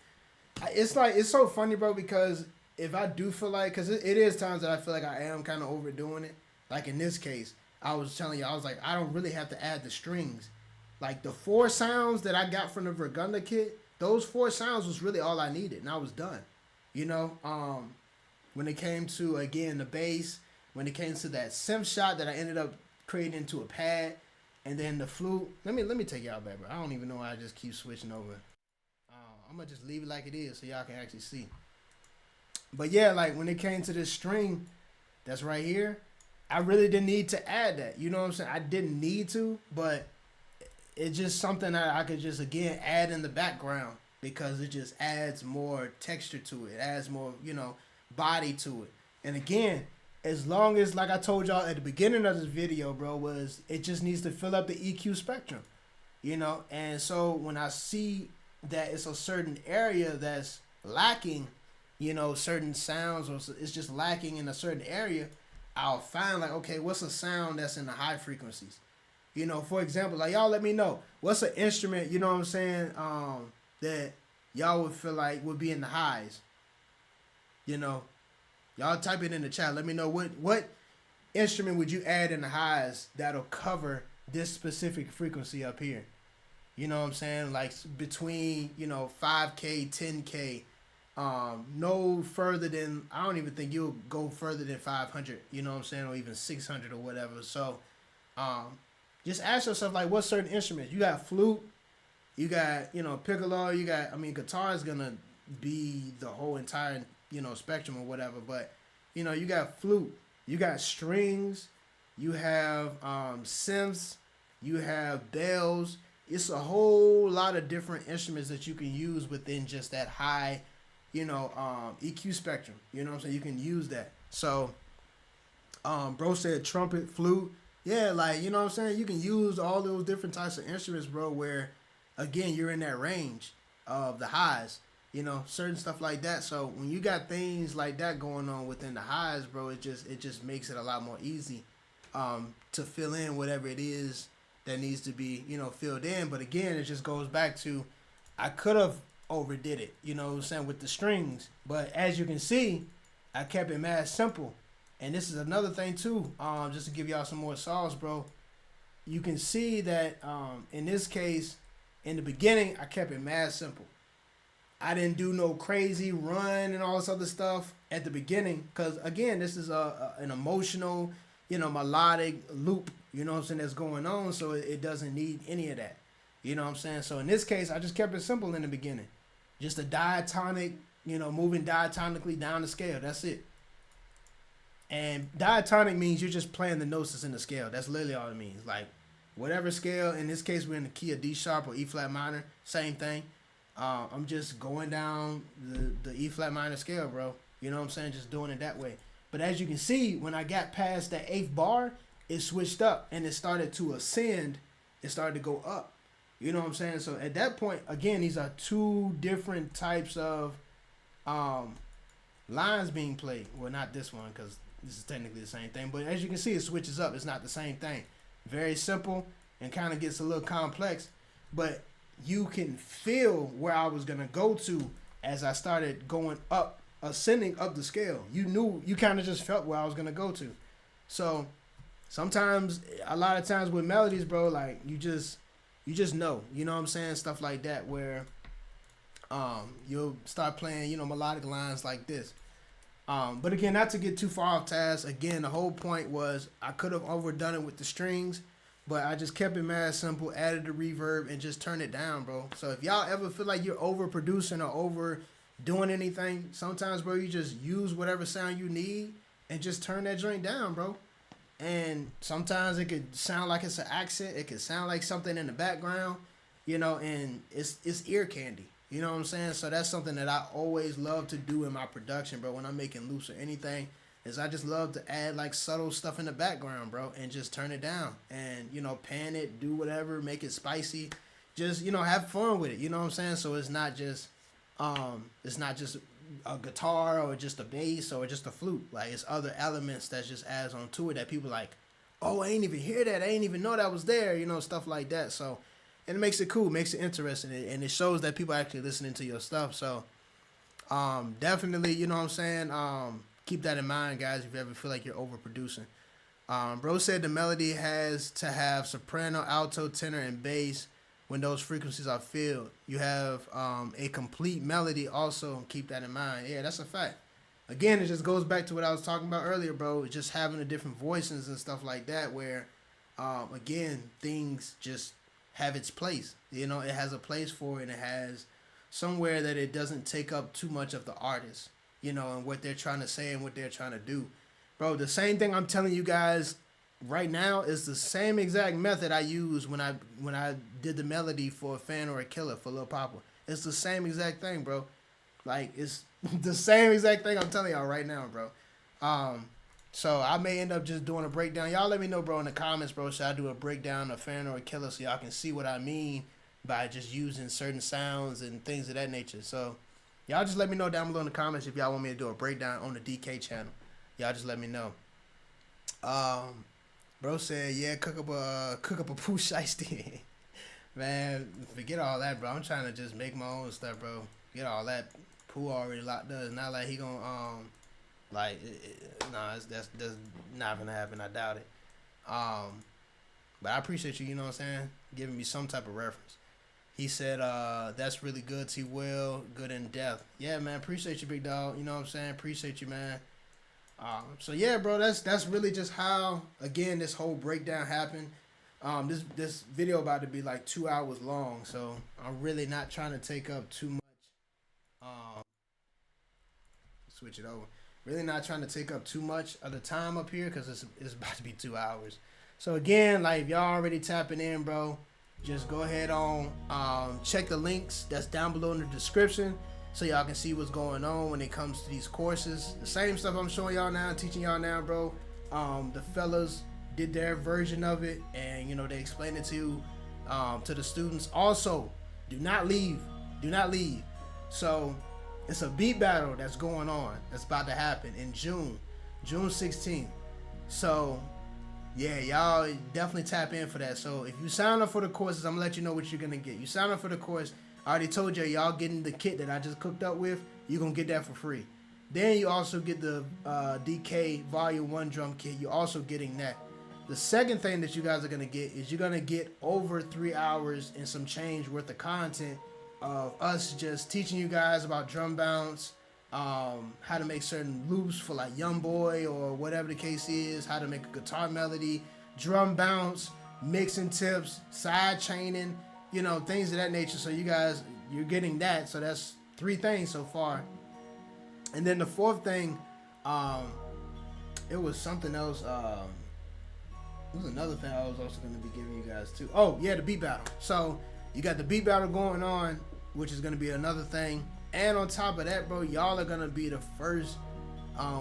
It's so funny, bro, because if I do feel like, because it is times that I feel like I am kind of overdoing it. Like, in this case, I was telling you, I was like, I don't really have to add the strings. Like, the 4 sounds that I got from the Vergunda kit, those 4 sounds was really all I needed, and I was done. When it came to, again, the bass, when it came to that synth shot that I ended up creating into a pad, and then the flute. Let me take y'all back, bro. I don't even know why I just keep switching over. I'm gonna just leave it like it is so y'all can actually see. But yeah, like when it came to this string that's right here, I really didn't need to add that. You know what I'm saying? I didn't need to, but it's just something that I could just, again, add in the background because it just adds more texture to it. It adds more, body to it. And again, as long as, like I told y'all at the beginning of this video, bro, was it just needs to fill up the EQ spectrum, And so when I see that it's a certain area that's lacking, certain sounds, or it's just lacking in a certain area, I'll find like, okay, what's a sound that's in the high frequencies? For example, like y'all let me know, what's an instrument, you know what I'm saying, that y'all would feel like would be in the highs, Y'all type it in the chat. Let me know what instrument would you add in the highs that'll cover this specific frequency up here. You know what I'm saying? Like between, 5K, 10K, no further than, I don't even think you'll go further than 500, you know what I'm saying? Or even 600 or whatever. So, just ask yourself, like, what certain instruments? You got flute, you got, piccolo, guitar is going to be the whole entire spectrum or whatever, but you got flute, you got strings, you have synths, you have bells. It's a whole lot of different instruments that you can use within just that high EQ spectrum. You know what I'm saying? You can use that. So bro said trumpet, flute. Yeah, like, you know what I'm saying? You can use all those different types of instruments, bro, where again you're in that range of the highs. Certain stuff like that. So when you got things like that going on within the highs, bro, it just makes it a lot more easy to fill in whatever it is that needs to be, filled in. But again, it just goes back to, I could have overdid it, with the strings. But as you can see, I kept it mad simple. And this is another thing too, just to give y'all some more sauce, bro. You can see that in this case, in the beginning, I kept it mad simple. I didn't do no crazy run and all this other stuff at the beginning because, again, this is an emotional, melodic loop, that's going on, so it doesn't need any of that. You know what I'm saying? So in this case, I just kept it simple in the beginning. Just a diatonic, moving diatonically down the scale. That's it. And diatonic means you're just playing the notes that's in the scale. That's literally all it means. Like, whatever scale, in this case, we're in the key of D sharp or E flat minor, same thing. I'm just going down the E flat minor scale, bro. You know what I'm saying? Just doing it that way. But as you can see, when I got past that 8th bar, it switched up and it started to ascend. It started to go up. You know what I'm saying? So at that point, again, these are two different types of lines being played. Well, not this one because this is technically the same thing. But as you can see, it switches up. It's not the same thing. Very simple and kind of gets a little complex. But you can feel where I was going to go to as I started going up, ascending up the scale. You kind of just felt where I was going to go to. So sometimes, a lot of times with melodies, bro, like you just know, you know what I'm saying? Stuff like that where you'll start playing, melodic lines like this. But again, not to get too far off task. Again, the whole point was I could have overdone it with the strings, but I just kept it mad simple, added the reverb, and just turned it down, bro. So if y'all ever feel like you're overproducing or overdoing anything, sometimes, bro, you just use whatever sound you need and just turn that joint down, bro. And sometimes it could sound like it's an accent. It could sound like something in the background, and it's ear candy. You know what I'm saying? So that's something that I always love to do in my production, bro, when I'm making loops or anything, is I just love to add like subtle stuff in the background, bro, and just turn it down and, pan it, do whatever, make it spicy. Just, have fun with it. You know what I'm saying? So it's not just a guitar or just a bass or just a flute. Like, it's other elements that just adds on to it that people like, oh, I ain't even hear that. I ain't even know that was there, stuff like that. So, and it makes it cool, makes it interesting, and it shows that people are actually listening to your stuff. So, definitely, you know what I'm saying? Keep that in mind, guys, if you ever feel like you're overproducing. Bro said the melody has to have soprano, alto, tenor, and bass. When those frequencies are filled, you have a complete melody. Also, keep that in mind. Yeah, that's a fact. Again, it just goes back to what I was talking about earlier, bro. Just having the different voices and stuff like that, where, again, things just have its place. It has a place for it, and it has somewhere that it doesn't take up too much of the artist, and what they're trying to say and what they're trying to do. Bro, the same thing I'm telling you guys right now is the same exact method I used when I did the melody for A Fan or a Killer for Lil Papa. It's the same exact thing, bro. Like, it's the same exact thing I'm telling y'all right now, bro. So I may end up just doing a breakdown. Y'all let me know, bro, in the comments, bro. Should I do a breakdown of A Fan or a Killer so y'all can see what I mean by just using certain sounds and things of that nature. So y'all just let me know down below in the comments if y'all want me to do a breakdown on the DK channel. Y'all just let me know. Bro said, yeah, cook up a poo shiesty. Man, forget all that, bro. I'm trying to just make my own stuff, bro. Get all that. Pooh already locked up. It's not like he gonna that's not gonna happen. I doubt it. But I appreciate you. You know what I'm saying? Giving me some type of reference. He said, that's really good, T-Will. Good in depth. Yeah, man. Appreciate you, big dog. You know what I'm saying? Appreciate you, man. So yeah, bro, that's really just how, again, this whole breakdown happened. This video about to be like 2 hours long, so I'm really not trying to take up too much. Switch it over. Really not trying to take up too much of the time up here because it's about to be 2 hours. So again, like, if y'all already tapping in, bro, just go ahead on check the links that's down below in the description, so y'all can see what's going on when it comes to these courses. The same stuff I'm showing y'all now, teaching y'all now, bro. The fellas did their version of it, and they explained it to the students. Also, do not leave. Do not leave. So it's a beat battle that's going on. That's about to happen in June 16th. So yeah, y'all definitely tap in for that. So if you sign up for the courses, I'm gonna let you know what you're gonna get. You sign up for the course, I already told you, y'all getting the kit that I just cooked up with. You're gonna get that for free. Then you also get the DK Volume 1 drum kit. You're also getting that. The second thing that you guys are gonna get is you're gonna get over 3 hours and some change worth of content of us just teaching you guys about drum bounce, how to make certain loops for like Young Boy or whatever the case is, how to make a guitar melody, drum bounce, mixing tips, side chaining, things of that nature. So you guys, you're getting that. So that's 3 things so far. And then the 4th thing, it was something else. It was another thing I was also going to be giving you guys too. Oh yeah, the beat battle. So you got the beat battle going on, which is going to be another thing. And on top of that, bro, y'all are going to be the first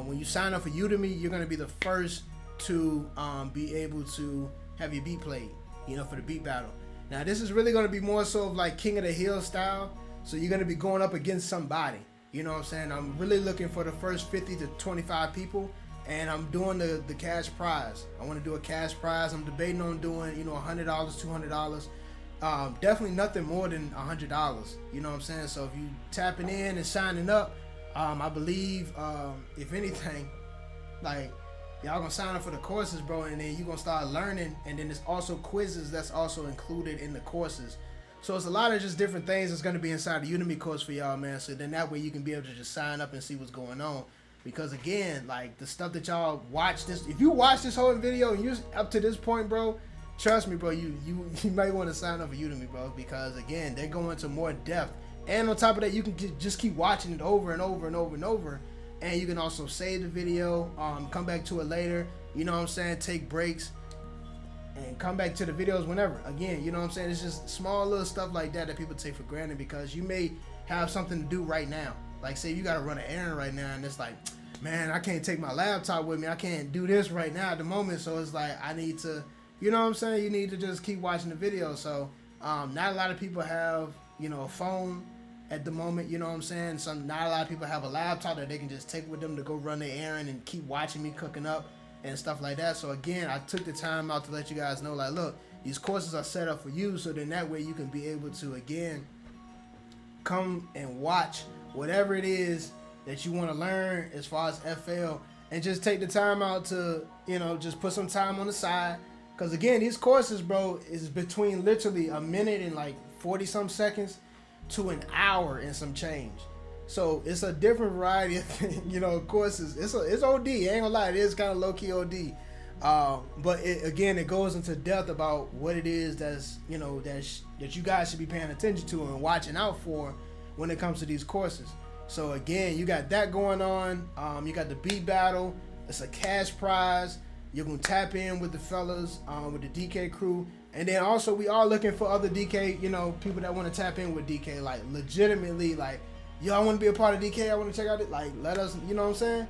When you sign up for Udemy, you're gonna be the first to be able to have your beat played, for the beat battle. Now this is really gonna be more so of like King of the Hill style. So you're gonna be going up against somebody. You know what I'm saying? I'm really looking for the first 50 to 25 people, and I'm doing the cash prize. I want to do a cash prize. I'm debating on doing $100, $200. Definitely nothing more than $100. You know what I'm saying? So if you tapping in and signing up, I believe if anything, like y'all gonna sign up for the courses, bro, and then you gonna start learning, and then there's also quizzes that's also included in the courses. So it's a lot of just different things that's gonna be inside the Udemy course for y'all, man. So then that way you can be able to just sign up and see what's going on. Because again, like the stuff that y'all watch this, if you watch this whole video and you're up to this point, bro, trust me, bro, you might want to sign up for Udemy, bro, because again, they're going into more depth. And on top of that, you can just keep watching it over and over and over and over. And you can also save the video, come back to it later, you know what I'm saying, take breaks, and come back to the videos whenever. Again, you know what I'm saying, it's just small little stuff like that that people take for granted, because you may have something to do right now. Like say you got to run an errand right now, and it's like, man, I can't take my laptop with me, I can't do this right now at the moment, so it's like I need to, you know what I'm saying, you need to just keep watching the video. So not a lot of people have a phone at the moment, you know what I'm saying. Not a lot of people have a laptop that they can just take with them to go run their errand and keep watching me cooking up and stuff like that. So again, I took the time out to let you guys know, like, look, these courses are set up for you, so then that way you can be able to again come and watch whatever it is that you want to learn as far as FL, and just take the time out to just put some time on the side. Because again, these courses, bro, is between literally a minute and like 40 some seconds to an hour and some change. So it's a different variety of courses. It's OD. I ain't gonna lie, it is kind of low key OD. But it goes into depth about what it is that's that you guys should be paying attention to and watching out for when it comes to these courses. So again, you got that going on. You got the beat battle. It's a cash prize. You're gonna tap in with the fellas, with the DK crew. And then also we are looking for other DK, people that want to tap in with DK, like legitimately, like, yo, I want to be a part of DK, I want to check out it, like, let us, you know what I'm saying?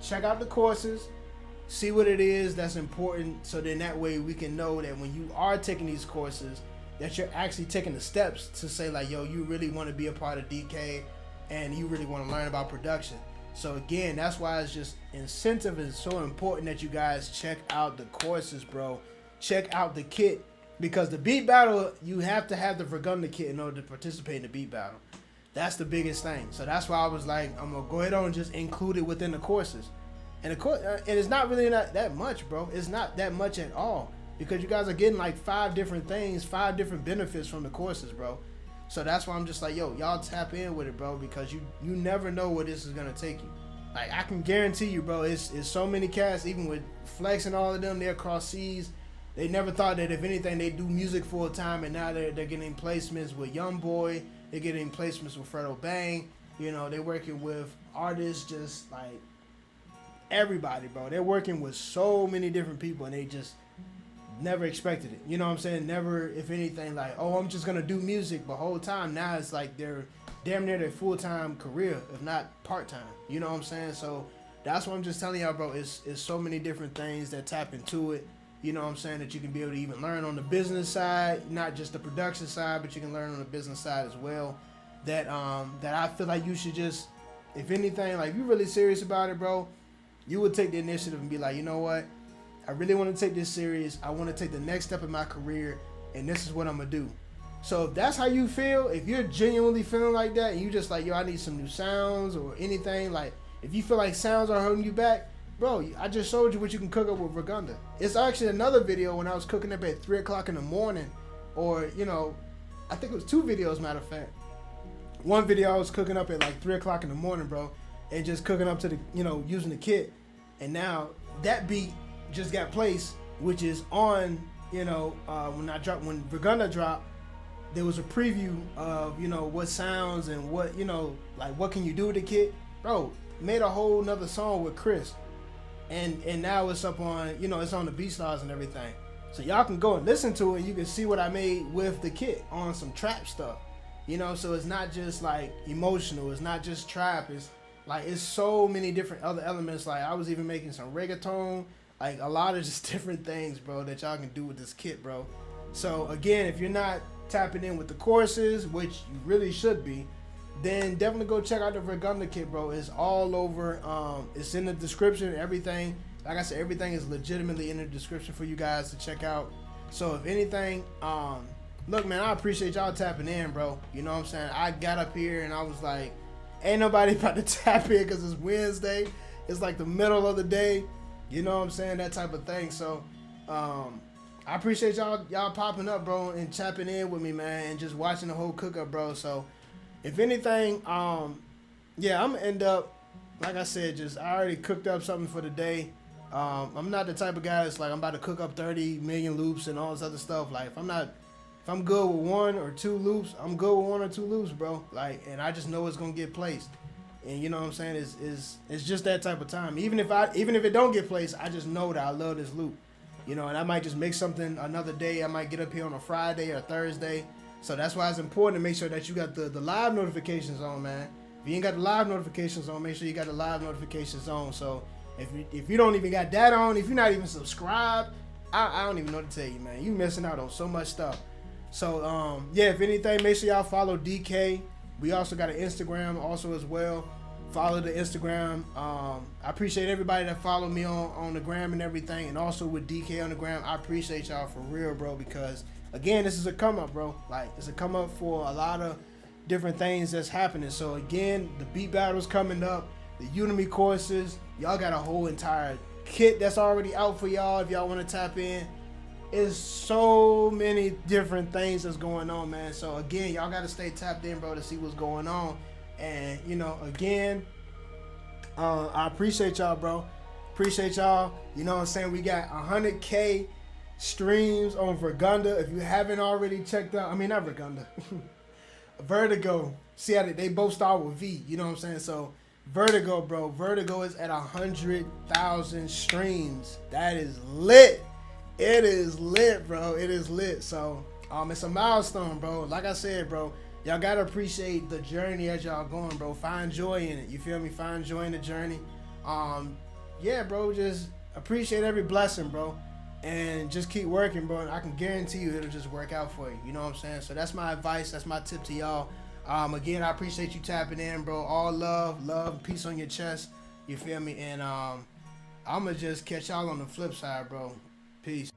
Check out the courses, see what it is that's important, so then that way we can know that when you are taking these courses, that you're actually taking the steps to say, like, yo, you really want to be a part of DK, and you really want to learn about production. So again, that's why it's just incentive is so important that you guys check out the courses, bro. Check out the kit. Because the beat battle, you have to have the Vergunda kit in order to participate in the beat battle. That's the biggest thing. So that's why I was like, I'm going to go ahead and just include it within the courses. And it's not really that much, bro. It's not that much at all. Because you guys are getting like 5 different things, 5 different benefits from the courses, bro. So that's why I'm just like, yo, y'all tap in with it, bro. Because you never know where this is going to take you. Like, I can guarantee you, bro, it's so many cats, even with Flex and all of them, they're across seas. They never thought that if anything they do music full time, and now they're getting placements with YoungBoy, they're getting placements with Fredo Bang. They're working with artists just like everybody, bro. They're working with so many different people, and they just never expected it. You know what I'm saying? Never, if anything, like, oh, I'm just gonna do music. But whole time now it's like they're damn near their full time career, if not part time. You know what I'm saying? So that's what I'm just telling y'all, bro. It's so many different things that tap into it. You know what I'm saying, that you can be able to even learn on the business side, not just the production side, but you can learn on the business side as well. That I feel like you should just, if anything, like if you're really serious about it, bro, you would take the initiative and be like, you know what, I really want to take this serious. I want to take the next step in my career, and this is what I'm gonna do. So if that's how you feel, if you're genuinely feeling like that, and you just like, yo, I need some new sounds or anything, like if you feel like sounds are holding you back, bro, I just showed you what you can cook up with Vergunda. It's actually another video when I was cooking up at 3 o'clock in the morning, or, I think it was 2 videos, matter of fact. One video I was cooking up at like 3 o'clock in the morning, bro, and just cooking up to the, using the kit. And now that beat just got placed, which is on, when Vergunda dropped, there was a preview of, what sounds and what, like what can you do with the kit. Bro, made a whole nother song with Chris. And now it's up on, it's on the BeatStars and everything. So y'all can go and listen to it, and you can see what I made with the kit on some trap stuff. So it's not just like emotional, it's not just trap, it's Like it's so many different other elements. Like I was even making some reggaeton, like a lot of just different things, bro, that y'all can do with this kit, bro. So again, if you're not tapping in with the courses, which you really should be, then definitely go check out the Vergunda kit, bro. It's all over. It's in the description. Everything, like I said, everything is legitimately in the description for you guys to check out. So if anything, look, man, I appreciate y'all tapping in, bro. You know what I'm saying? I got up here and I was like, ain't nobody about to tap in because it's Wednesday. It's like the middle of the day. You know what I'm saying? That type of thing. So, I appreciate y'all popping up, bro, and tapping in with me, man, and just watching the whole cook up, bro. So, if anything, yeah, I'm gonna end up, like I said, I already cooked up something for the day. I'm not the type of guy that's like I'm about to cook up 30 million loops and all this other stuff. Like if I'm good with 1 or 2 loops, I'm good with 1 or 2 loops, bro. Like, and I just know it's gonna get placed. And you know what I'm saying? It's just that type of time. Even if it don't get placed, I just know that I love this loop. You know, and I might just make something another day. I might get up here on a Friday or Thursday. So that's why it's important to make sure that you got the live notifications on, man. If you ain't got the live notifications on, make sure you got the live notifications on. So if you don't even got that on, if you're not even subscribed, I don't even know what to tell you, man. You missing out on so much stuff. So yeah, if anything, make sure y'all follow DK. We also got an Instagram also as well. Follow the Instagram. I appreciate everybody that follow me on the gram and everything, and also with DK on the gram. I appreciate y'all for real, bro, because again, this is a come up, bro. Like it's a come up for a lot of different things that's happening. So again, the beat battles coming up, the Udemy courses, y'all got a whole entire kit that's already out for y'all if y'all want to tap in. It's so many different things that's going on, man. So again, y'all got to stay tapped in, bro, to see what's going on. And you know, again, I appreciate y'all, bro. Appreciate y'all. You know what I'm saying? We got 100K streams on Vergunda. If you haven't already checked out, I mean, not Vergunda, Vertigo. See how they both start with V. You know what I'm saying? So Vertigo, bro. Vertigo is at 100,000 streams. That is lit. It is lit, bro. It is lit. So it's a milestone, bro. Like I said, bro, y'all gotta appreciate the journey as y'all going, bro. Find joy in it. You feel me? Find joy in the journey. Yeah, bro. Just appreciate every blessing, bro. And just keep working, bro. And I can guarantee you it'll just work out for you. You know what I'm saying? So that's my advice. That's my tip to y'all. Again, I appreciate you tapping in, bro. All love, peace on your chest. You feel me? And I'ma just catch y'all on the flip side, bro. Peace.